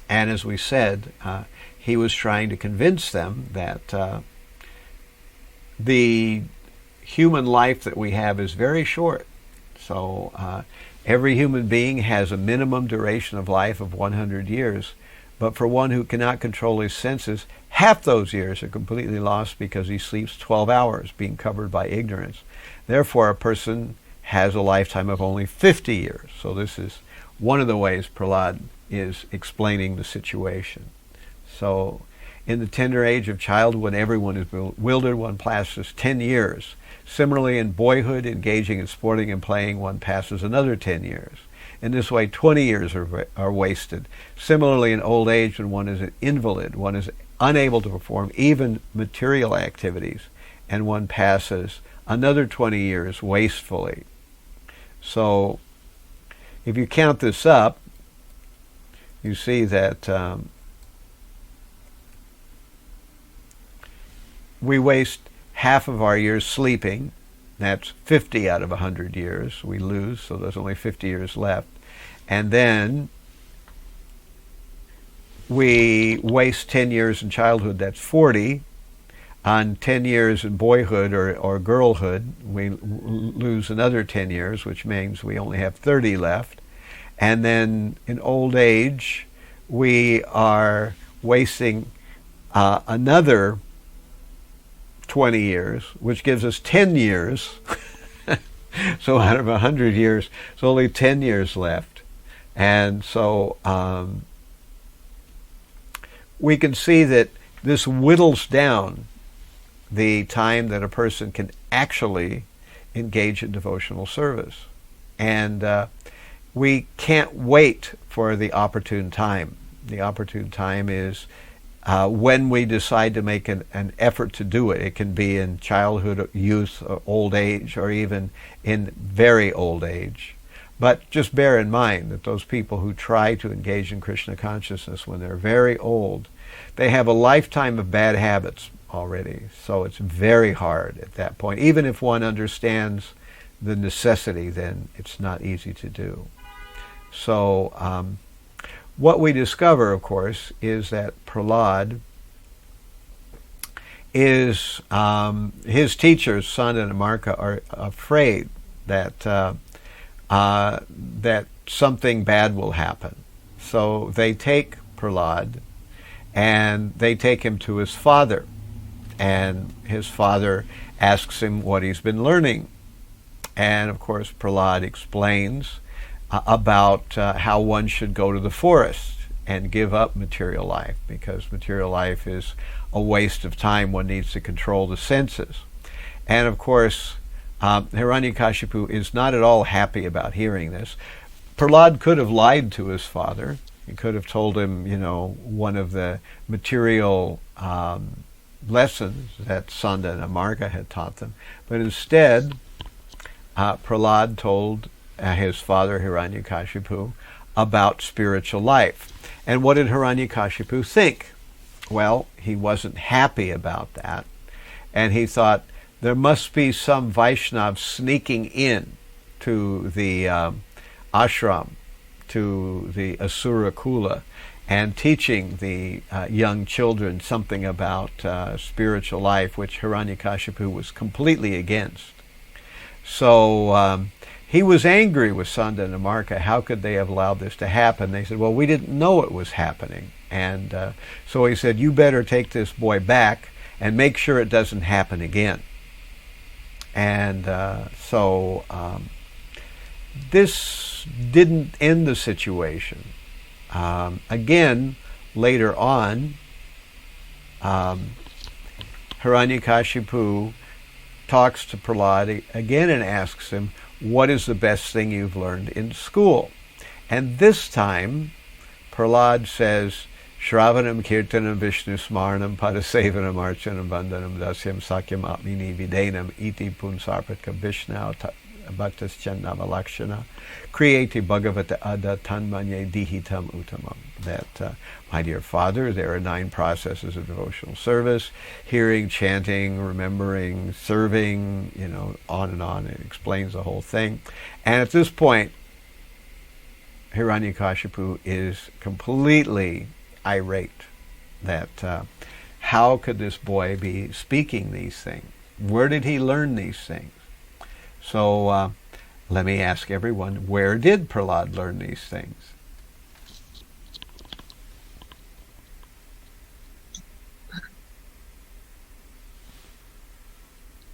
And as we said, he was trying to convince them that the human life that we have is very short. So every human being has a minimum duration of life of 100 years. But for one who cannot control his senses, half those years are completely lost because he sleeps 12 hours, being covered by ignorance. Therefore, a person has a lifetime of only 50 years. So this is one of the ways Prahlad is explaining the situation. So in the tender age of childhood, when everyone is bewildered, one passes 10 years. Similarly, in boyhood, engaging in sporting and playing, one passes another 10 years. In this way, 20 years are wasted. Similarly, in old age, when one is an invalid, one is unable to perform even material activities, and one passes another 20 years wastefully. So, if you count this up, you see that we waste half of our years sleeping. That's 50 out of 100 years we lose, so there's only 50 years left. And then we waste 10 years in childhood, that's 40. On 10 years in boyhood or girlhood, we lose another 10 years, which means we only have 30 left. And then in old age, we are wasting another 20 years, which gives us 10 years. So out of 100 years, there's only 10 years left. And so we can see that this whittles down the time that a person can actually engage in devotional service. And we can't wait for the opportune time. The opportune time is when we decide to make an effort to do it. It can be in childhood, youth, or old age, or even in very old age. But just bear in mind that those people who try to engage in Krishna consciousness when they're very old, they have a lifetime of bad habits already. So it's very hard at that point. Even if one understands the necessity, then it's not easy to do. So what we discover, of course, is that Prahlad is, his teachers, Sadhana and Marka, are afraid that that something bad will happen. So they take Prahlad and they take him to his father. And his father asks him what he's been learning. And of course, Prahlad explains about how one should go to the forest and give up material life, because material life is a waste of time. One needs to control the senses. And of course, Hiranyakashipu is not at all happy about hearing this. Prahlad could have lied to his father. He could have told him, one of the material lessons that Sadhana and Marga had taught them. But instead, Prahlad told his father Hiranyakashipu about spiritual life. And what did Hiranyakashipu think? Well, he wasn't happy about that. And he thought, there must be some Vaishnav sneaking in to the ashram, to the Asura Kula, and teaching the young children something about spiritual life, which Hiranyakashipu was completely against. So he was angry with Sadhana and Marka. How could they have allowed this to happen? They said, well, we didn't know it was happening. And so he said, you better take this boy back and make sure it doesn't happen again. And so this didn't end the situation. Again, later on, Hiranyakashipu talks to Prahlad again and asks him, what is the best thing you've learned in school? And this time, Prahlad says, Shravanam Kirtanam Vishnu Smarnam Padasevanam Archanam Bandhanam Dasyam Sakyam Atmini Videnam Iti Punsarpaka bhaktaschannava lakshana, kriyeti bhagavata ada tanmanye dihitam uttamam. That, my dear Father, there are 9 processes of devotional service: hearing, chanting, remembering, serving, on and on. It explains the whole thing. And at this point, Hiranyakashipu is completely irate that how could this boy be speaking these things? Where did he learn these things? So let me ask everyone, where did Prahlad learn these things?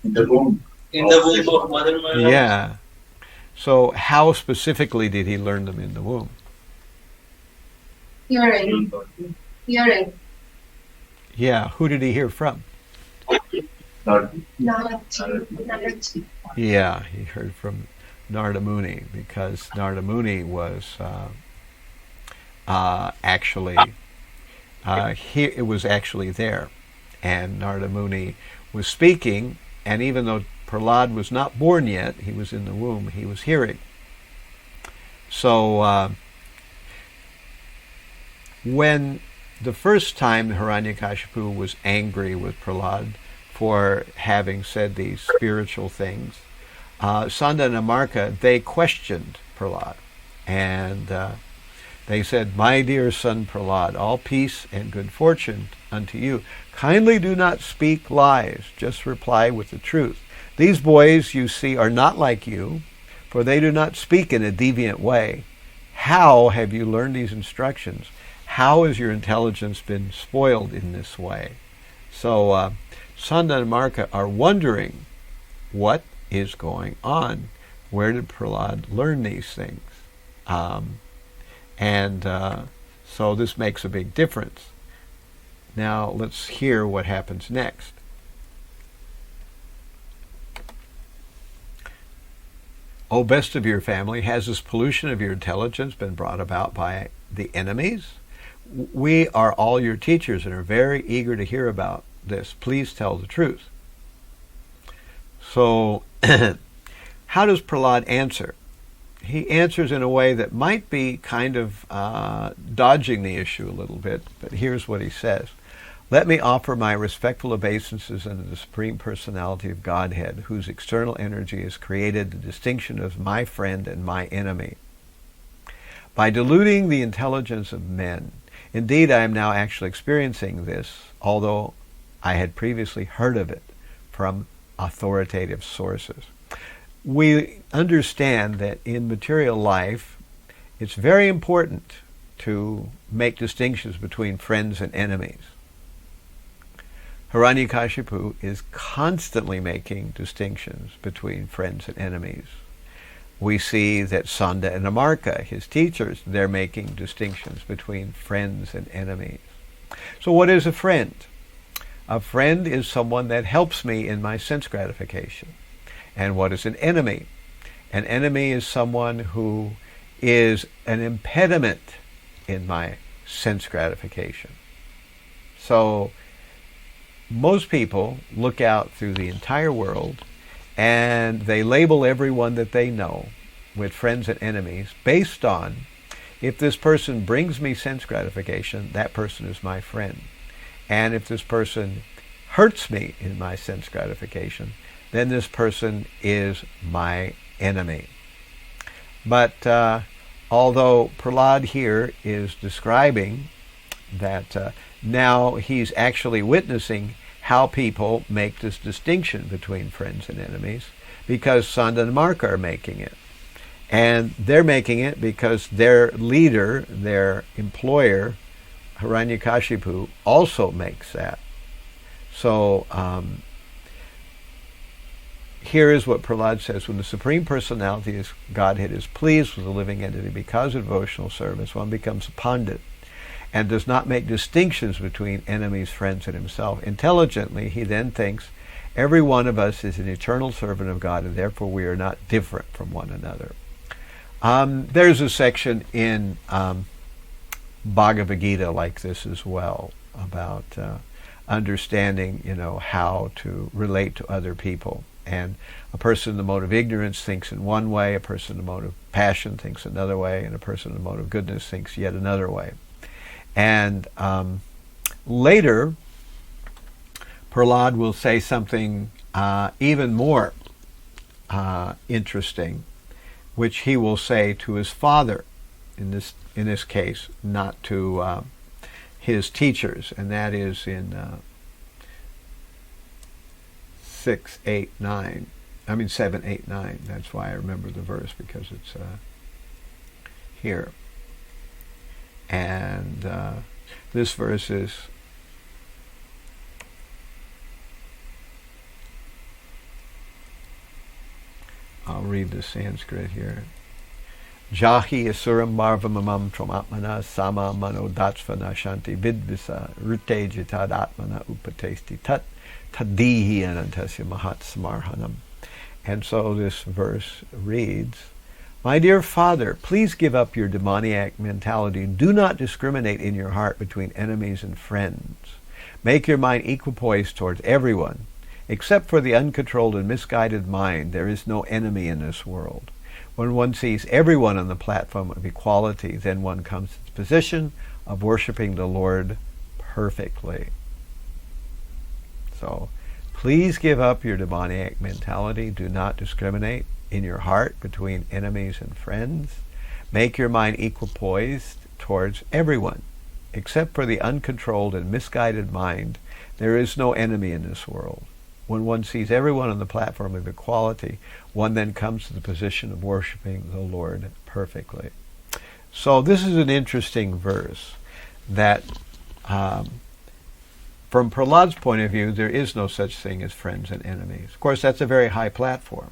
In the womb. In the womb of Mother Maharaj. Yeah. So how specifically did he learn them in the womb? Hearing. Hearing. Yeah. Who did he hear from? Narad. Yeah, he heard from Narada Muni, because Narada Muni was it was actually there, and Narada Muni was speaking, and even though Prahlad was not born yet, he was in the womb, he was hearing. So when the first time Hiranyakashipu was angry with Prahlad for having said these spiritual things, Sadhana and Amarka, they questioned Prahlad, and they said, "My dear son Prahlad, all peace and good fortune unto you. Kindly do not speak lies, just reply with the truth. These boys you see are not like you, for they do not speak in a deviant way. How have you learned these instructions? How has your intelligence been spoiled in this way?" So Sadhana and Amarka are wondering what is going on. Where did Prahlad learn these things? So this makes a big difference. Now let's hear what happens next. O best of your family, has this pollution of your intelligence been brought about by the enemies? We are all your teachers and are very eager to hear about this. Please tell the truth. So, how does Prahlad answer? He answers in a way that might be kind of dodging the issue a little bit, but here's what he says. Let me offer my respectful obeisances unto the Supreme Personality of Godhead, whose external energy has created the distinction of my friend and my enemy. By diluting the intelligence of men, indeed I am now actually experiencing this, although I had previously heard of it from authoritative sources. We understand that in material life, it's very important to make distinctions between friends and enemies. Hiranyakashipu is constantly making distinctions between friends and enemies. We see that Sanda and Amarka, his teachers, they're making distinctions between friends and enemies. So what is a friend? A friend is someone that helps me in my sense gratification. And what is an enemy? An enemy is someone who is an impediment in my sense gratification. So most people look out through the entire world and they label everyone that they know with friends and enemies based on, if this person brings me sense gratification, that person is my friend. And if this person hurts me in my sense gratification, then this person is my enemy. But although Prahlad here is describing that now he's actually witnessing how people make this distinction between friends and enemies, because Sanda and Amarka are making it. And they're making it because their leader, their employer, Hiranyakashipu, also makes that. So here is what Prahlad says. When the Supreme Personality of Godhead is pleased with the living entity because of devotional service, one becomes a pandit and does not make distinctions between enemies, friends, and himself. Intelligently, he then thinks every one of us is an eternal servant of God, and therefore we are not different from one another. There's a section in Bhagavad Gita like this as well, about understanding, how to relate to other people. And a person in the mode of ignorance thinks in one way, a person in the mode of passion thinks another way, and a person in the mode of goodness thinks yet another way. And later, Prahlad will say something even more interesting, which he will say to his father, in this case, not to his teachers, and that is in 7, 8, 9. That's why I remember the verse, because it's here. And this verse is I'll read the Sanskrit here. Jahi asuram marvamamam tramatmana sama mano datsvana shanti vidvisa rute jitad atmana upatesti tat tadihi anantasya mahat samarhanam. And so this verse reads, My dear Father, please give up your demoniac mentality. Do not discriminate in your heart between enemies and friends. Make your mind equipoised towards everyone. Except for the uncontrolled and misguided mind, there is no enemy in this world. When one sees everyone on the platform of equality, then one comes to the position of worshiping the Lord perfectly. So, please give up your demoniac mentality. Do not discriminate in your heart between enemies and friends. Make your mind equipoised towards everyone. Except for the uncontrolled and misguided mind, there is no enemy in this world. When one sees everyone on the platform of equality, one then comes to the position of worshiping the Lord perfectly. So this is an interesting verse that, from Prahlad's point of view, there is no such thing as friends and enemies. Of course, that's a very high platform.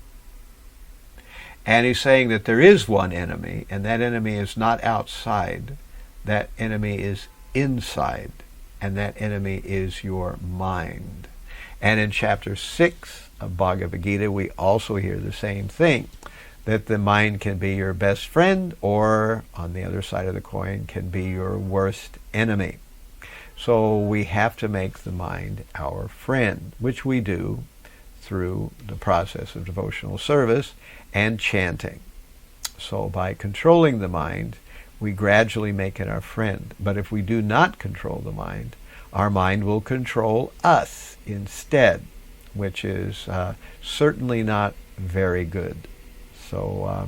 And he's saying that there is one enemy, and that enemy is not outside. That enemy is inside, and that enemy is your mind. And in chapter 6 of Bhagavad Gita, we also hear the same thing, that the mind can be your best friend, or, on the other side of the coin, can be your worst enemy. So we have to make the mind our friend, which we do through the process of devotional service and chanting. So by controlling the mind, we gradually make it our friend. But if we do not control the mind, our mind will control us instead, which is certainly not very good. So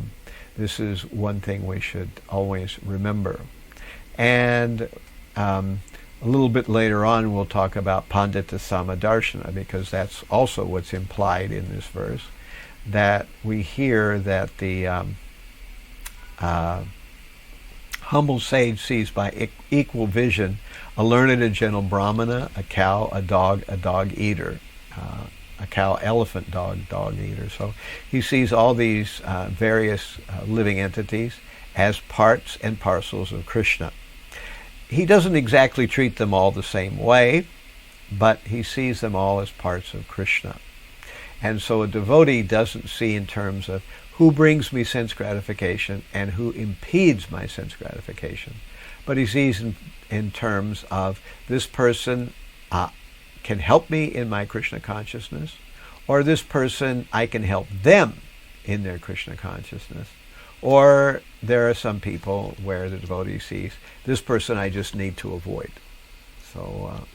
this is one thing we should always remember. And a little bit later on we'll talk about Pandita Samadarshana, because that's also what's implied in this verse, that we hear that the humble sage sees by equal vision a learned and gentle brahmana, a cow, a dog eater, a cow, elephant, dog eater. So he sees all these various living entities as parts and parcels of Krishna. He doesn't exactly treat them all the same way, but he sees them all as parts of Krishna. And so a devotee doesn't see in terms of who brings me sense gratification and who impedes my sense gratification, but he sees in terms of this person can help me in my Krishna consciousness, or this person, I can help them in their Krishna consciousness. Or there are some people where the devotee sees, this person I just need to avoid. So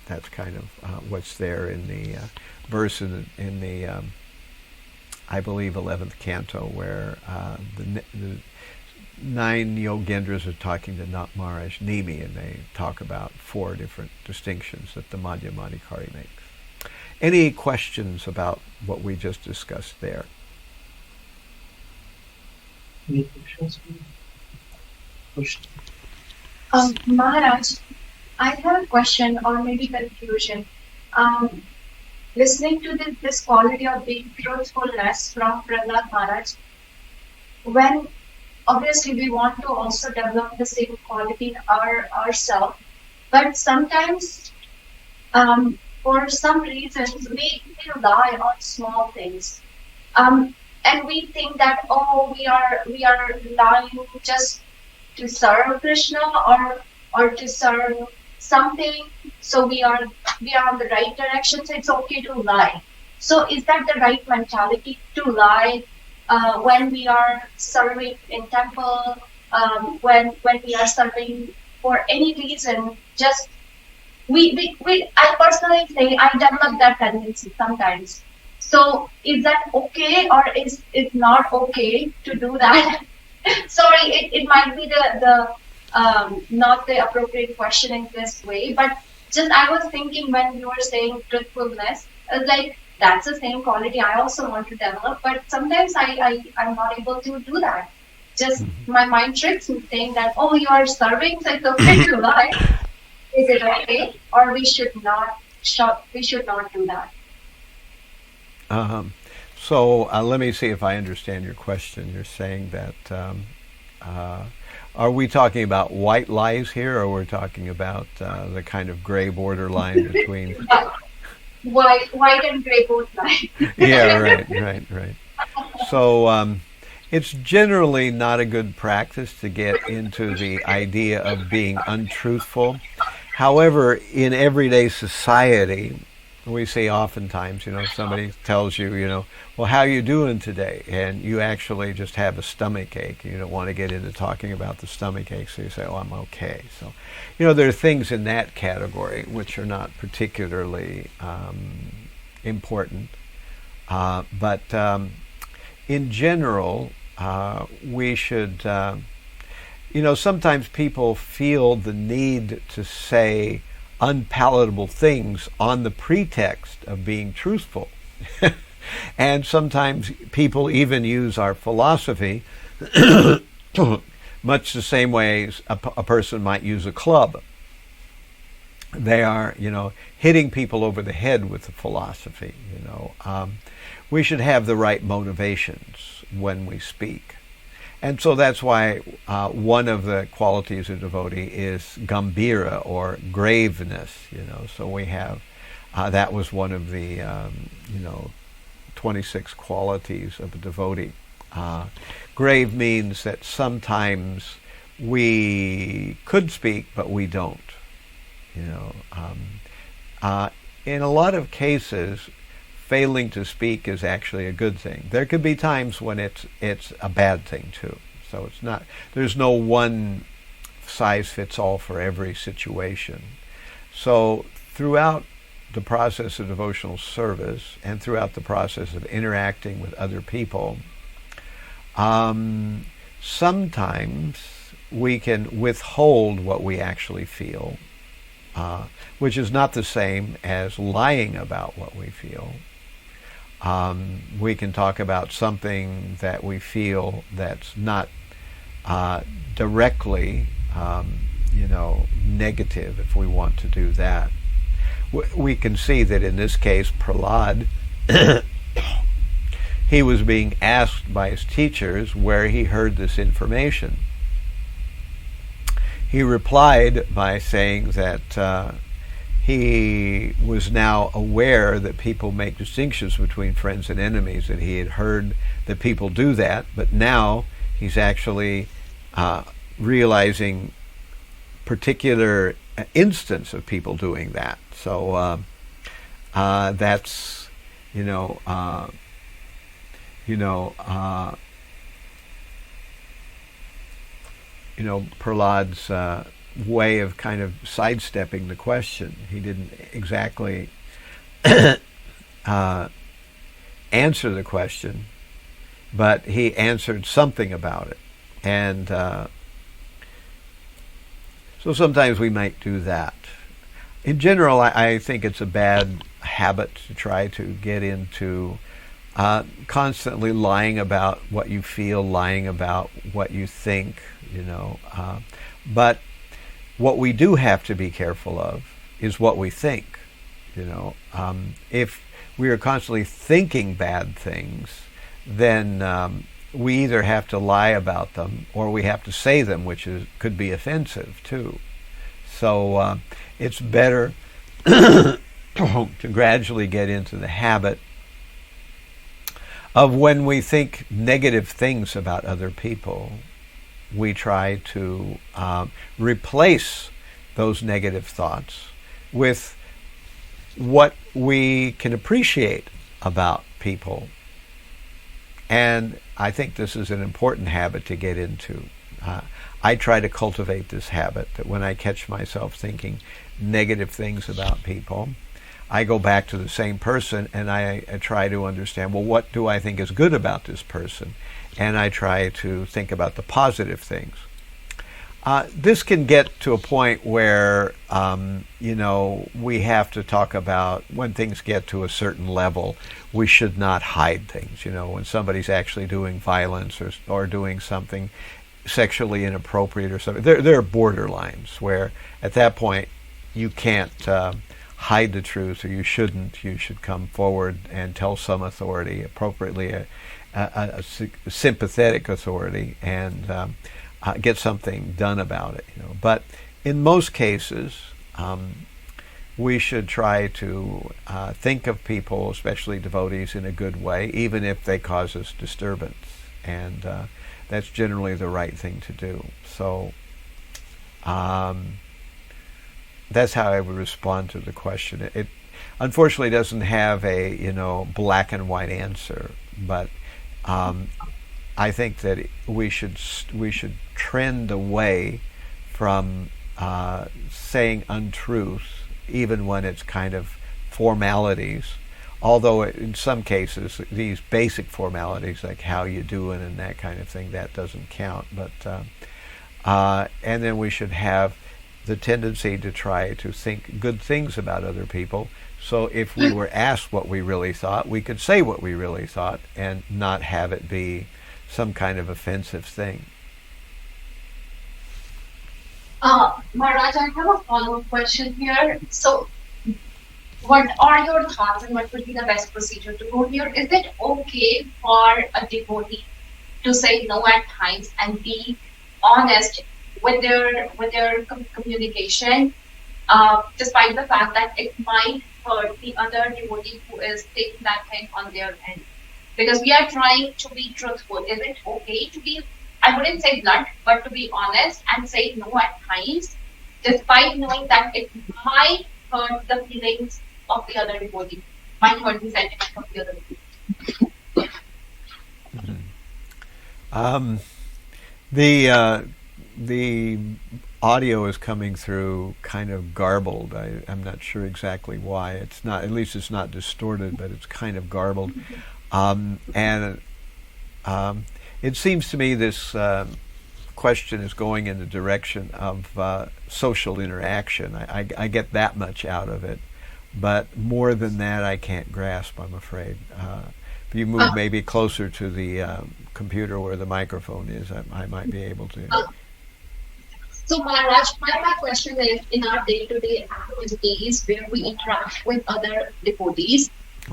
that's kind of what's there in the verse in the I believe 11th canto, where the 9 yogendras are talking to Maharaj Nimi, and they talk about 4 different distinctions that the Madhyamadikari makes. Any questions about what we just discussed there? Any questions? Maharaj, I have a question or maybe confusion. Listening to this quality of being truthfulness from Prahlada Maharaj, when obviously we want to also develop the same quality in ourselves, but sometimes for some reasons we rely on small things, and we think that we are relying just to serve Krishna or to serve something, so we are on the right direction, so it's okay to lie. So is that the right mentality to lie when we are serving in temple, when we are serving for any reason? Just I personally think I develop that tendency sometimes. So is that okay, or is it not okay to do that? Sorry, it might be the not the appropriate question in this way, but just I was thinking when you were saying truthfulness, I was like, that's the same quality I also want to develop, but sometimes I'm not able to do that. Just my mind tricks me saying that, oh, you are serving, so it's okay to lie. Is it okay, or we should not do that? So let me see if I understand your question. You're saying that are we talking about white lies here, or we're talking about the kind of gray borderline between White and gray both lie. Yeah, right. So it's generally not a good practice to get into the idea of being untruthful. However, in everyday society, we see oftentimes, somebody tells you, well, how are you doing today? And you actually just have a stomach ache. You don't want to get into talking about the stomach ache, so you say, oh, I'm okay. So, there are things in that category which are not particularly important. But in general, we should, sometimes people feel the need to say unpalatable things on the pretext of being truthful. And sometimes people even use our philosophy much the same way as a person might use a club. They are, hitting people over the head with the philosophy. We should have the right motivations when we speak. And so that's why one of the qualities of devotee is gambhira, or graveness. So we have that was one of the 26 qualities of a devotee. Grave means that sometimes we could speak, but we don't. In a lot of cases, failing to speak is actually a good thing. There could be times when it's a bad thing too. So it's not. There's no one size fits all for every situation. So throughout the process of devotional service and throughout the process of interacting with other people, sometimes we can withhold what we actually feel, which is not the same as lying about what we feel. We can talk about something that we feel that's not directly, negative, if we want to do that. We can see that in this case, Prahlad, he was being asked by his teachers where he heard this information. He replied by saying that he was now aware that people make distinctions between friends and enemies, that he had heard that people do that, but now he's actually realizing particular instance of people doing that. So that's, Prahlad's way of kind of sidestepping the question. He didn't exactly answer the question, but he answered something about it. And so sometimes we might do that. In general, I think it's a bad habit to try to get into constantly lying about what you feel, lying about what you think, but what we do have to be careful of is what we think. If we are constantly thinking bad things, then we either have to lie about them or we have to say them, which could be offensive too. So it's better to gradually get into the habit of when we think negative things about other people, we try to replace those negative thoughts with what we can appreciate about people. And I think this is an important habit to get into. I try to cultivate this habit that when I catch myself thinking negative things about people, I go back to the same person and I try to understand, well, what do I think is good about this person? And I try to think about the positive things. This can get to a point where, we have to talk about when things get to a certain level, we should not hide things. When somebody's actually doing violence or doing something sexually inappropriate or something, there are borderlines where at that point you can't hide the truth, or you shouldn't. You should come forward and tell some authority, appropriately a sympathetic authority, and get something done about it. But in most cases, we should try to think of people, especially devotees, in a good way, even if they cause us disturbance. And that's generally the right thing to do. So that's how I would respond to the question. It unfortunately doesn't have a black and white answer, but I think that we should trend away from saying untruth, even when it's kind of formalities. Although in some cases, these basic formalities, like how you doing and that kind of thing, that doesn't count. But and then we should have the tendency to try to think good things about other people. So if we were asked what we really thought, we could say what we really thought and not have it be some kind of offensive thing. Maharaj, I have a follow-up question here. So, what are your thoughts and what would be the best procedure to go here? Is it okay for a devotee to say no at times and be honest with their communication, despite the fact that it might hurt the other devotee who is taking that thing on their end? Because we are trying to be truthful. Is it okay to be, I wouldn't say blunt, but to be honest and say no at times, despite knowing that it might hurt the feelings of the other devotee, might hurt the sentiment of the other devotee? The audio is coming through kind of garbled. I'm not sure exactly why. It's not, at least it's not distorted, but it's kind of garbled. It seems to me this question is going in the direction of social interaction. I get that much out of it, but more than that I can't grasp, I'm afraid. If you move maybe closer to the computer where the microphone is, I might be able to. So Maharaj, my question is, in our day-to-day activities where we interact with other devotees,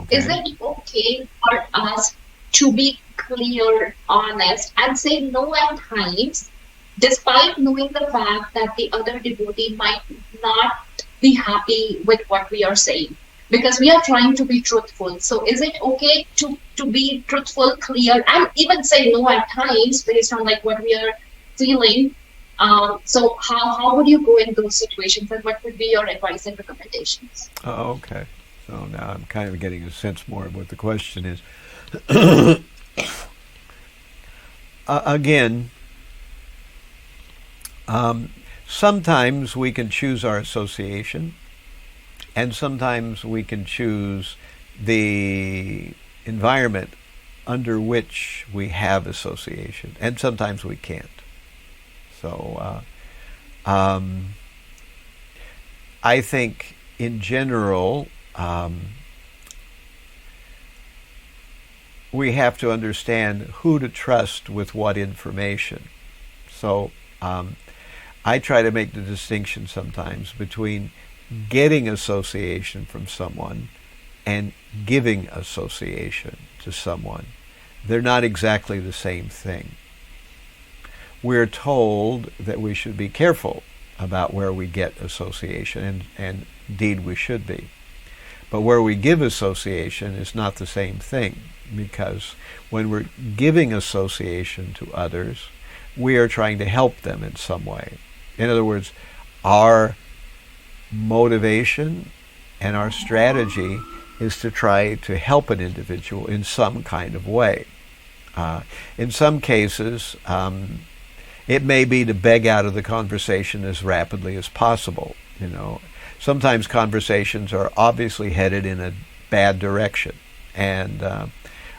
is it okay for us to be clear, honest, and say no at times, despite knowing the fact that the other devotee might not be happy with what we are saying? Because we are trying to be truthful. So is it okay to be truthful, clear, and even say no at times based on like what we are feeling? So how would you go in those situations, and what would be your advice and recommendations? Oh, okay. So now I'm kind of getting a sense more of what the question is. Again, sometimes we can choose our association, and sometimes we can choose the environment under which we have association, and sometimes we can't. So I think in general we have to understand who to trust with what information. So I try to make the distinction sometimes between getting association from someone and giving association to someone. They're not exactly the same thing. We're told that we should be careful about where we get association, and indeed we should be. But where we give association is not the same thing, because when we're giving association to others, we are trying to help them in some way. In other words, our motivation and our strategy is to try to help an individual in some kind of way. In some cases, it may be to beg out of the conversation as rapidly as possible. Sometimes conversations are obviously headed in a bad direction, and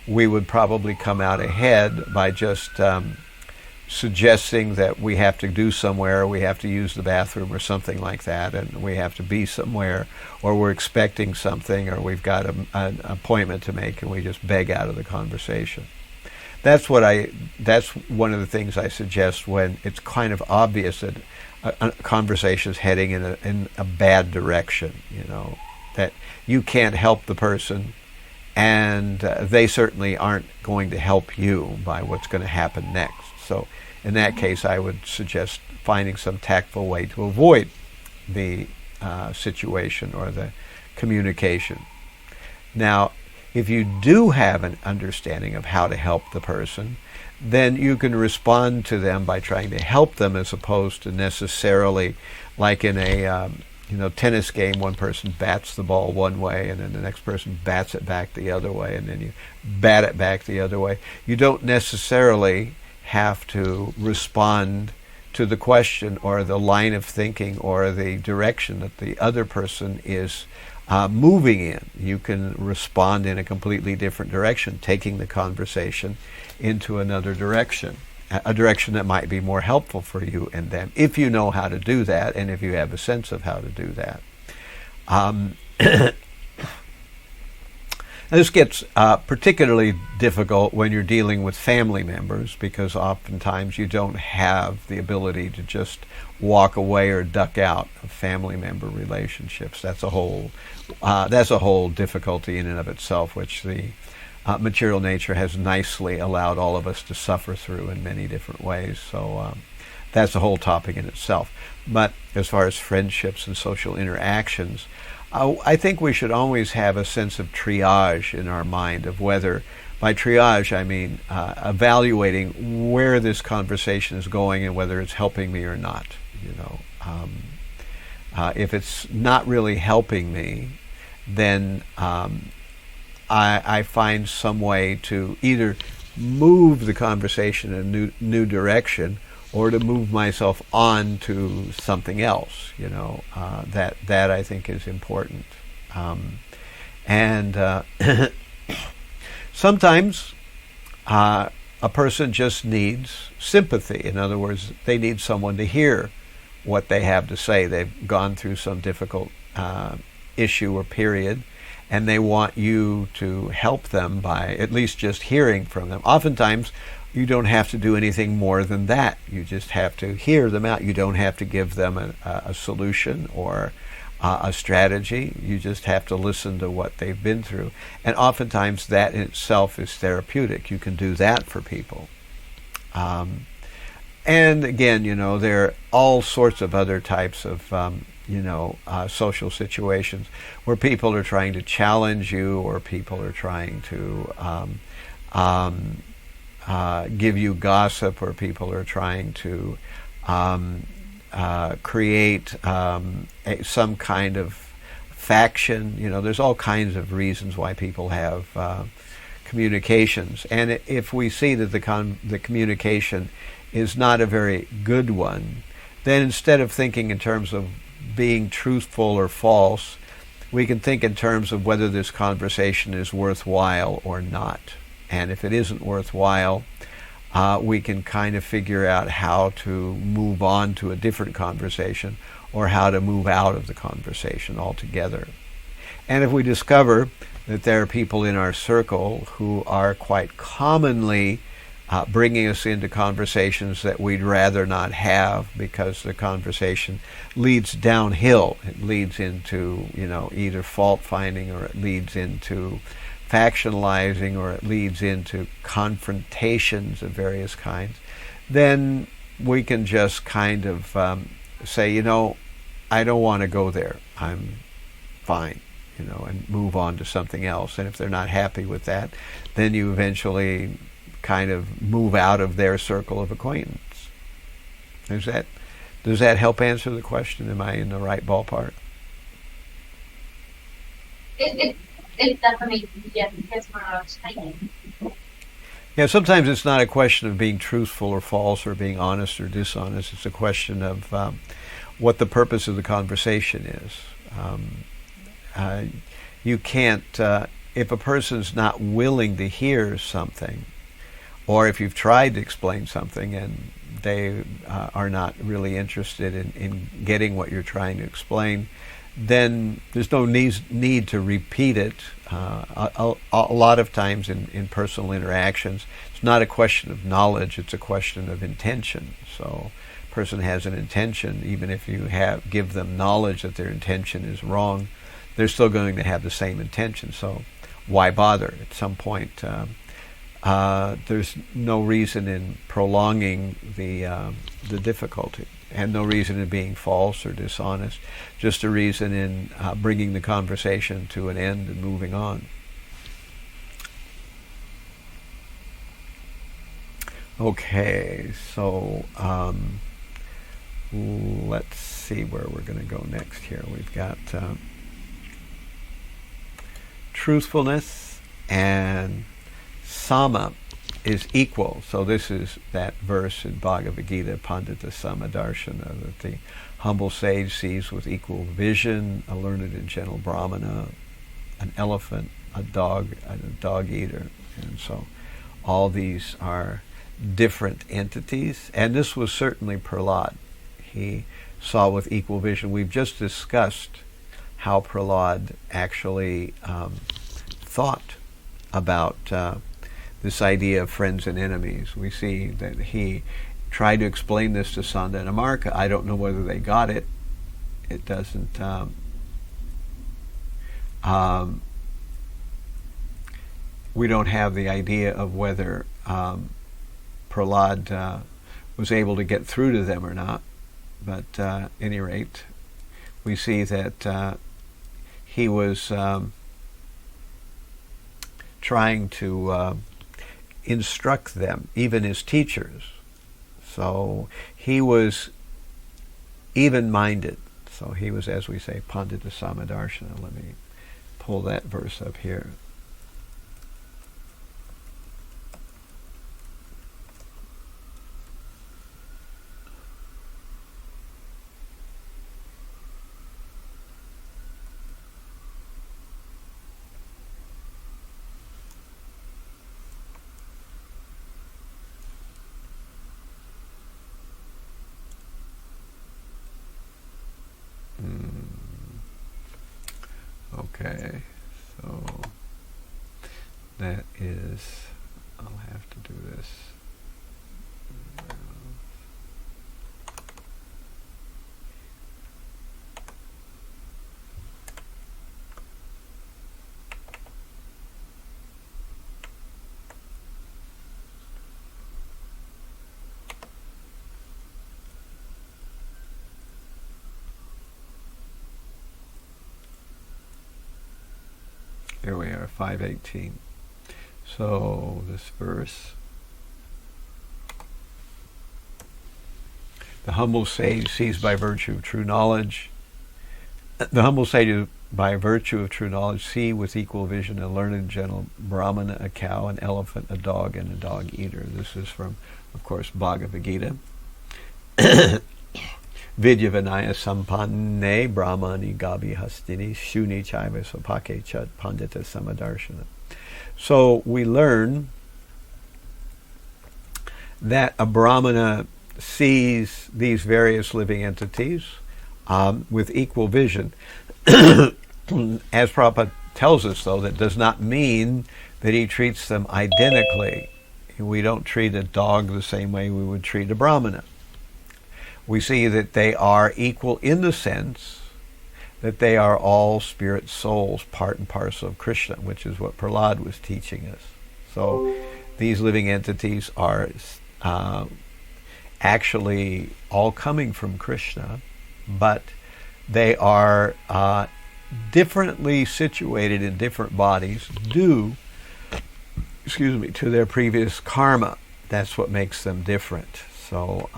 we would probably come out ahead by just suggesting that we have to do somewhere, we have to use the bathroom or something like that, and we have to be somewhere, or we're expecting something, or we've got an appointment to make, and we just beg out of the conversation. That's one of the things I suggest when it's kind of obvious that a conversation is heading in a bad direction. That you can't help the person, and they certainly aren't going to help you by what's going to happen next. So in that case, I would suggest finding some tactful way to avoid the situation or the communication. Now, if you do have an understanding of how to help the person, then you can respond to them by trying to help them, as opposed to necessarily, like in a tennis game, one person bats the ball one way and then the next person bats it back the other way, and then you bat it back the other way. You don't necessarily have to respond to the question or the line of thinking or the direction that the other person is moving in. You can respond in a completely different direction, taking the conversation into another direction, a direction that might be more helpful for you and them, if you know how to do that and if you have a sense of how to do that. This gets particularly difficult when you're dealing with family members, because oftentimes you don't have the ability to just walk away or duck out of family member relationships. That's a whole difficulty in and of itself, which the material nature has nicely allowed all of us to suffer through in many different ways. So that's a whole topic in itself. But as far as friendships and social interactions, I think we should always have a sense of triage in our mind, of whether, by triage I mean evaluating where this conversation is going and whether it's helping me or not. If it's not really helping me, then I find some way to either move the conversation in a new direction, or to move myself on to something else. That I think is important. Sometimes a person just needs sympathy. In other words, they need someone to hear what they have to say. They've gone through some difficult issue or period, and they want you to help them by at least just hearing from them. Oftentimes, you don't have to do anything more than that. You just have to hear them out. You don't have to give them a solution or a strategy. You just have to listen to what they've been through. And oftentimes that in itself is therapeutic. You can do that for people. And again, there are all sorts of other types of social situations where people are trying to challenge you, or people are trying to give you gossip, or people are trying to create some kind of faction. There's all kinds of reasons why people have communications. And if we see that the communication is not a very good one, then instead of thinking in terms of being truthful or false, we can think in terms of whether this conversation is worthwhile or not. And if it isn't worthwhile, we can kind of figure out how to move on to a different conversation, or how to move out of the conversation altogether. And if we discover that there are people in our circle who are quite commonly bringing us into conversations that we'd rather not have, because the conversation leads downhill, it leads into either fault finding, or it leads into factionalizing, or it leads into confrontations of various kinds, then we can just kind of say, I don't want to go there. I'm fine, and move on to something else. And if they're not happy with that, then you eventually kind of move out of their circle of acquaintance. Does that help answer the question? Am I in the right ballpark? It It definitely, yes, Maharaj. Thank you. Yeah, sometimes it's not a question of being truthful or false or being honest or dishonest. It's a question of what the purpose of the conversation is. You can't, if a person's not willing to hear something, or if you've tried to explain something and they are not really interested in getting what you're trying to explain, then there's no need to repeat it. A lot of times in personal interactions, it's not a question of knowledge, it's a question of intention. So a person has an intention, even if you give them knowledge that their intention is wrong, they're still going to have the same intention. So why bother? At some point, there's no reason in prolonging the difficulty, and no reason in being false or dishonest, just a reason in bringing the conversation to an end and moving on. Okay, so let's see where we're going to go next here. We've got truthfulness and sama is equal. So this is that verse in Bhagavad Gita, Pandita Samadarshana, that the humble sage sees with equal vision a learned and gentle brahmana, an elephant, a dog, and a dog eater. And so all these are different entities. And this was certainly Prahlad. He saw with equal vision. We've just discussed how Prahlad actually thought about this idea of friends and enemies. We see that he tried to explain this to Sanda and Amarka. I don't know whether they got it. It doesn't. We don't have the idea of whether Prahlad was able to get through to them or not. But at any rate, we see that he was trying to instruct them, even his teachers. So he was even-minded. So he was, as we say, Pandita Samadarshana. Let me pull that verse up here. Okay, so that is, I'll have to do this. Here we are, 5:18. So this verse, the humble sage sees by virtue of true knowledge. The humble sage by virtue of true knowledge see with equal vision a learned and gentle brahmana, a cow, an elephant, a dog, and a dog eater. This is from, of course, Bhagavad Gita. Vidya Vinaya Sampanne Brahmani Gabi Hastini Shuni Chaiva Sopake Chat Pandita Samadarshana. So we learn that a brahmana sees these various living entities with equal vision. As Prabhupada tells us, though, that does not mean that he treats them identically. We don't treat a dog the same way we would treat a brahmana. We see that they are equal in the sense that they are all spirit souls, part and parcel of Krishna, which is what Prahlad was teaching us. So these living entities are actually all coming from Krishna, but they are differently situated in different bodies due, to their previous karma. That's what makes them different. So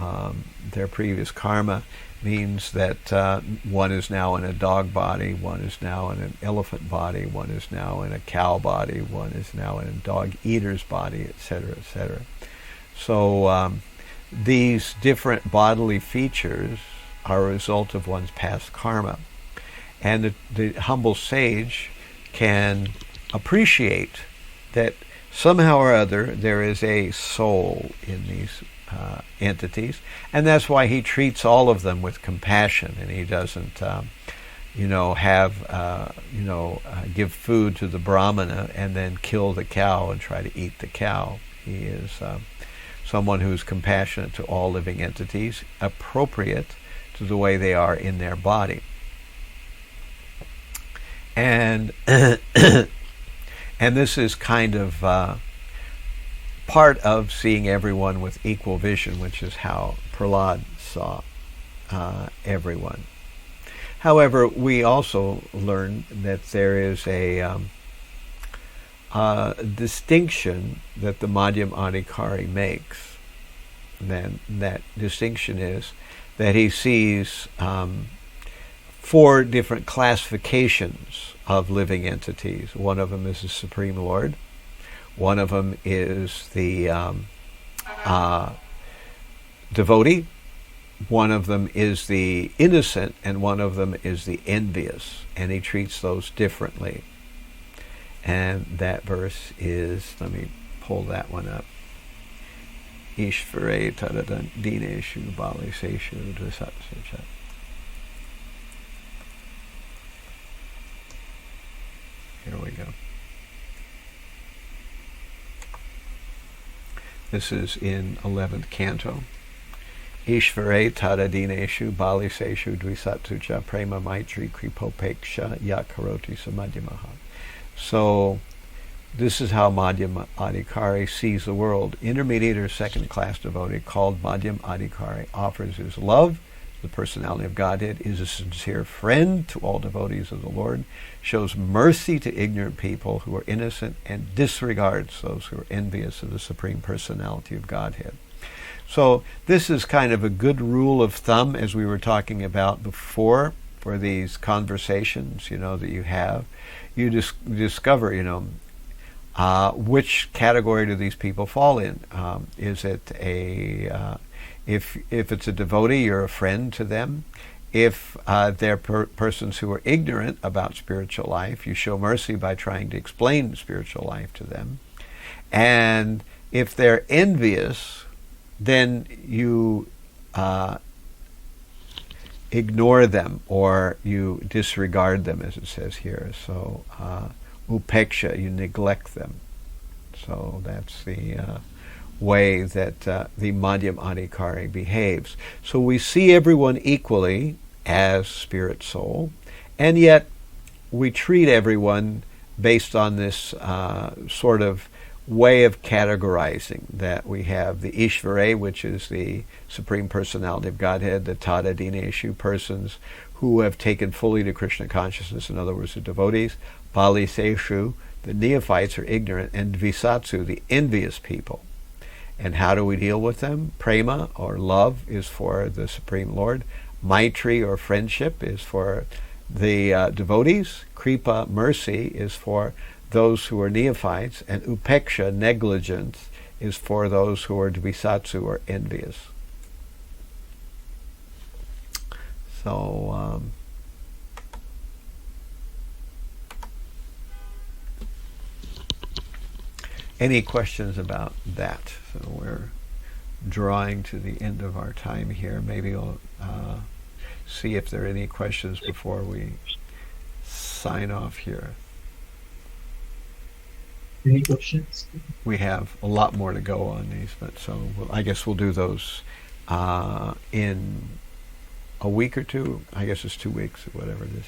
their previous karma means that one is now in a dog body, one is now in an elephant body, one is now in a cow body, one is now in a dog eater's body, etc., etc. So these different bodily features are a result of one's past karma. And the humble sage can appreciate that somehow or other there is a soul in these entities, and that's why he treats all of them with compassion, and he doesn't give food to the brahmana and then kill the cow and try to eat the cow. He is someone who's compassionate to all living entities, appropriate to the way they are in their body. And and this is kind of part of seeing everyone with equal vision, which is how Prahlad saw everyone. However, we also learn that there is a distinction that the Madhyam Adhikari makes. Then that distinction is that he sees 4 different classifications of living entities. One of them is the Supreme Lord. One of them is the devotee. One of them is the innocent, and one of them is the envious. And he treats those differently. And that verse is, let me pull that one up. Ishvare tadadan dineshu baliseshu dvasatsya. Here we go. This is in 11th canto. Ishvare tadadineshu baliseshu dvisatsucha prema maitri kripopeksha yakaroti samadhyamaha. So this is how Madhyam Adhikari sees the world. Intermediate or second class devotee called Madhyam Adhikari offers his love, the personality of Godhead, is a sincere friend to all devotees of the Lord, shows mercy to ignorant people who are innocent, and disregards those who are envious of the Supreme Personality of Godhead. So this is kind of a good rule of thumb, as we were talking about before, for these conversations, that you have. You discover, which category do these people fall in? Is it if it's a devotee, you're a friend to them. If they're persons who are ignorant about spiritual life, you show mercy by trying to explain spiritual life to them. And if they're envious, then you ignore them, or you disregard them, as it says here. So upeksha, you neglect them. So that's the way that the Madhyam Adhikari behaves. So we see everyone equally as spirit soul, and yet we treat everyone based on this sort of way of categorizing that we have the Ishvare, which is the Supreme Personality of Godhead, the Tadadineshu, persons who have taken fully to Krishna consciousness, in other words, the devotees, Baliseshu, the neophytes or ignorant, and Dvisatsu, the envious people. And how do we deal with them? Prema, or love, is for the Supreme Lord. Maitri, or friendship, is for the devotees. Kripa, mercy, is for those who are neophytes. And upeksha, negligence, is for those who are dvisatsu, or envious. So, any questions about that? So we're drawing to the end of our time here. Maybe we'll see if there are any questions before we sign off here. Any questions? We have a lot more to go on these, but I guess we'll do those in a week or two. I guess it's 2 weeks or whatever it is.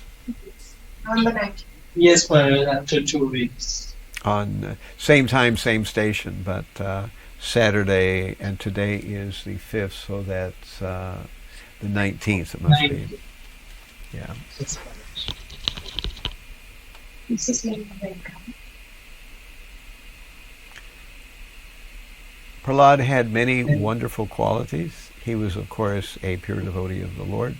On the 19th. Yes, Maharaj, after 2 weeks. On same time, same station, but Saturday, and today is the 5th, so that's the 19th it must be. Yeah. Yes, Maharaj. This is like Prahlad had many wonderful qualities. He was, of course, a pure devotee of the Lord.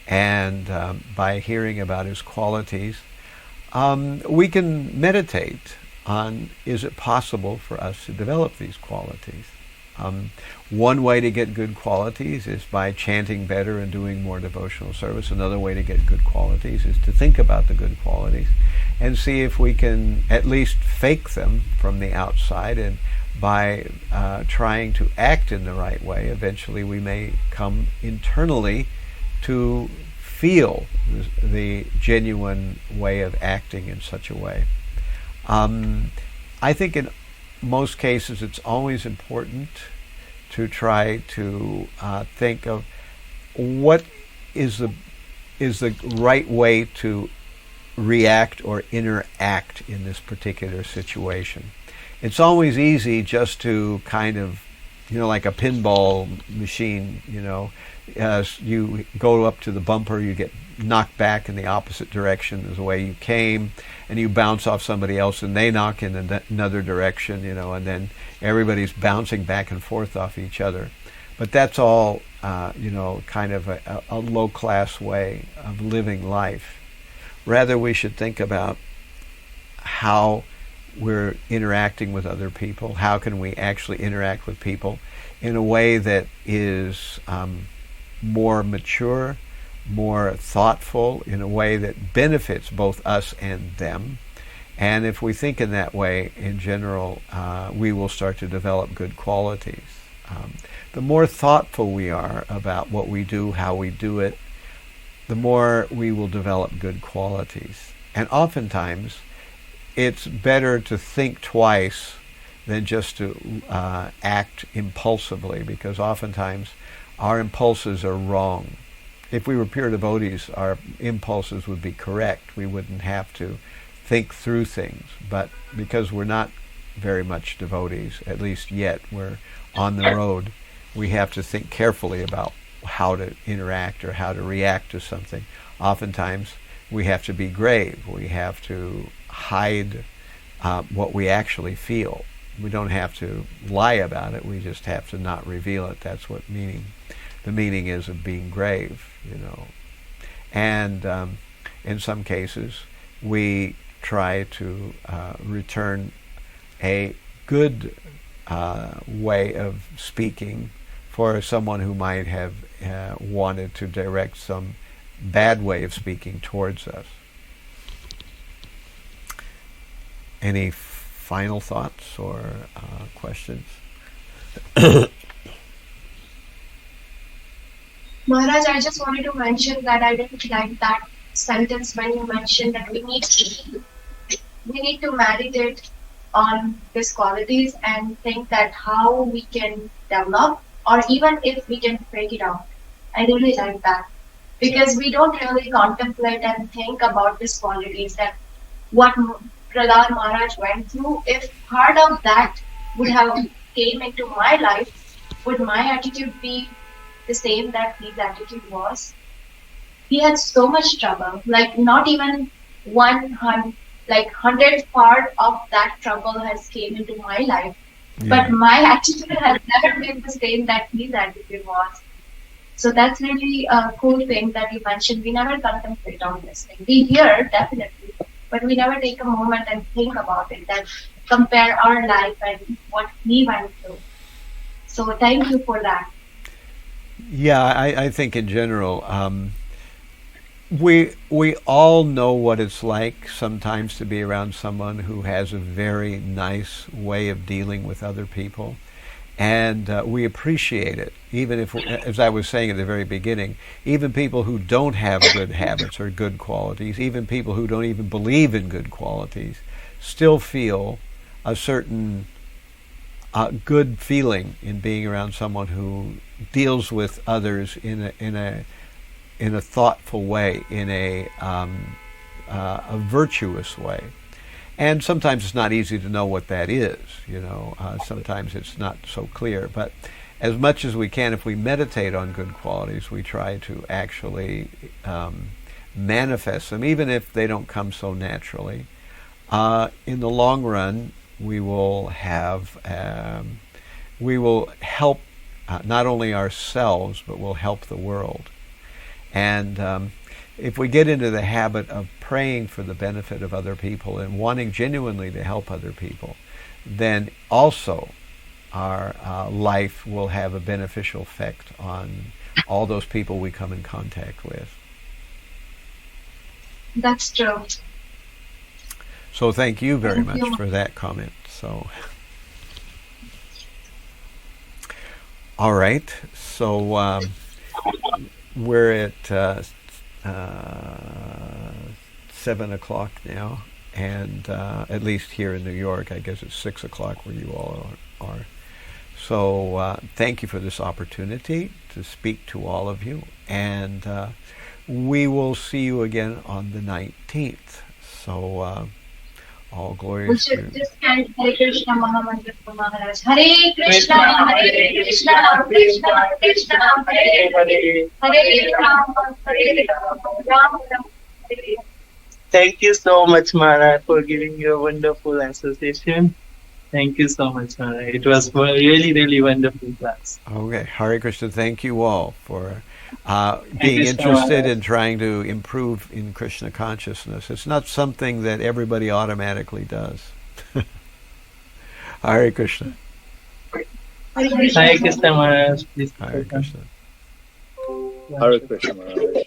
And by hearing about his qualities, we can meditate on, is it possible for us to develop these qualities? One way to get good qualities is by chanting better and doing more devotional service. Another way to get good qualities is to think about the good qualities and see if we can at least fake them from the outside, and by trying to act in the right way, eventually we may come internally to feel the genuine way of acting in such a way. I think in most cases it's always important to try to think of what is the right way to react or interact in this particular situation. It's always easy just to kind of, like a pinball machine, as you go up to the bumper, you get knocked back in the opposite direction as the way you came, and you bounce off somebody else and they knock in another direction, and then everybody's bouncing back and forth off each other. But that's all, kind of a low-class way of living life. Rather, we should think about how we're interacting with other people. How can we actually interact with people in a way that is more mature, more thoughtful, in a way that benefits both us and them. And if we think in that way, in general, we will start to develop good qualities. The more thoughtful we are about what we do, how we do it, the more we will develop good qualities. And oftentimes, it's better to think twice than just to act impulsively, because oftentimes our impulses are wrong. If we were pure devotees, our impulses would be correct. We wouldn't have to think through things. But because we're not very much devotees, at least yet, we're on the road, we have to think carefully about how to interact or how to react to something. Oftentimes, we have to be grave. We have to hide what we actually feel. We don't have to lie about it. We just have to not reveal it. That's what the meaning is of being grave, And in some cases, we try to return a good way of speaking for someone who might have wanted to direct some bad way of speaking towards us. Any final thoughts or questions? Maharaj, I just wanted to mention that I didn't like that sentence when you mentioned that we need to meditate on these qualities and think that how we can develop, or even if we can break it out. I really like that, because we don't really contemplate and think about these qualities, that what Prahlada Maharaj went through. If part of that would have came into my life, would my attitude be the same that his attitude was? He had so much trouble, like not even 100th part of that trouble has came into my life. Yeah. But my attitude has never been the same that his attitude was. So that's really a cool thing that you mentioned. We never contemplate on this thing. We hear, definitely, but we never take a moment and think about it, and compare our life and what he went through. So thank you for that. Yeah, I think in general, we all know what it's like sometimes to be around someone who has a very nice way of dealing with other people, and we appreciate it. Even if, as I was saying at the very beginning, even people who don't have good habits or good qualities, even people who don't even believe in good qualities, still feel a certain good feeling in being around someone who deals with others in a thoughtful way, in a virtuous way. And sometimes it's not easy to know what that is, sometimes it's not so clear. But as much as we can, if we meditate on good qualities, we try to actually manifest them, even if they don't come so naturally. In the long run, we will help not only ourselves, but will help the world. And if we get into the habit of praying for the benefit of other people and wanting genuinely to help other people, then also our life will have a beneficial effect on all those people we come in contact with. That's true. So thank you very Thank much you. for that comment. So, all right. So we're at 7 o'clock now, and at least here in New York, I guess it's 6 o'clock where you all are. So thank you for this opportunity to speak to all of you, and we will see you again on the 19th. So all We glories should to... just chant Hare Krishna Mahamantra for Maharaj. Hare Krishna, Hare Krishna, Krishna Krishna, Hare Hare, Hare Rama, Hare Rama, Rama Rama, Hare Hare. Thank you so much, Mara, for giving your wonderful association. Thank you so much, Mara. It was a really, really wonderful class. Okay, Hare Krishna, thank you all for Thank being you so interested much. in trying to improve in Krishna consciousness. It's not something that everybody automatically does. Hare Krishna. Hare Krishna, Maharaj. Please. Hare Krishna. Hare Krishna.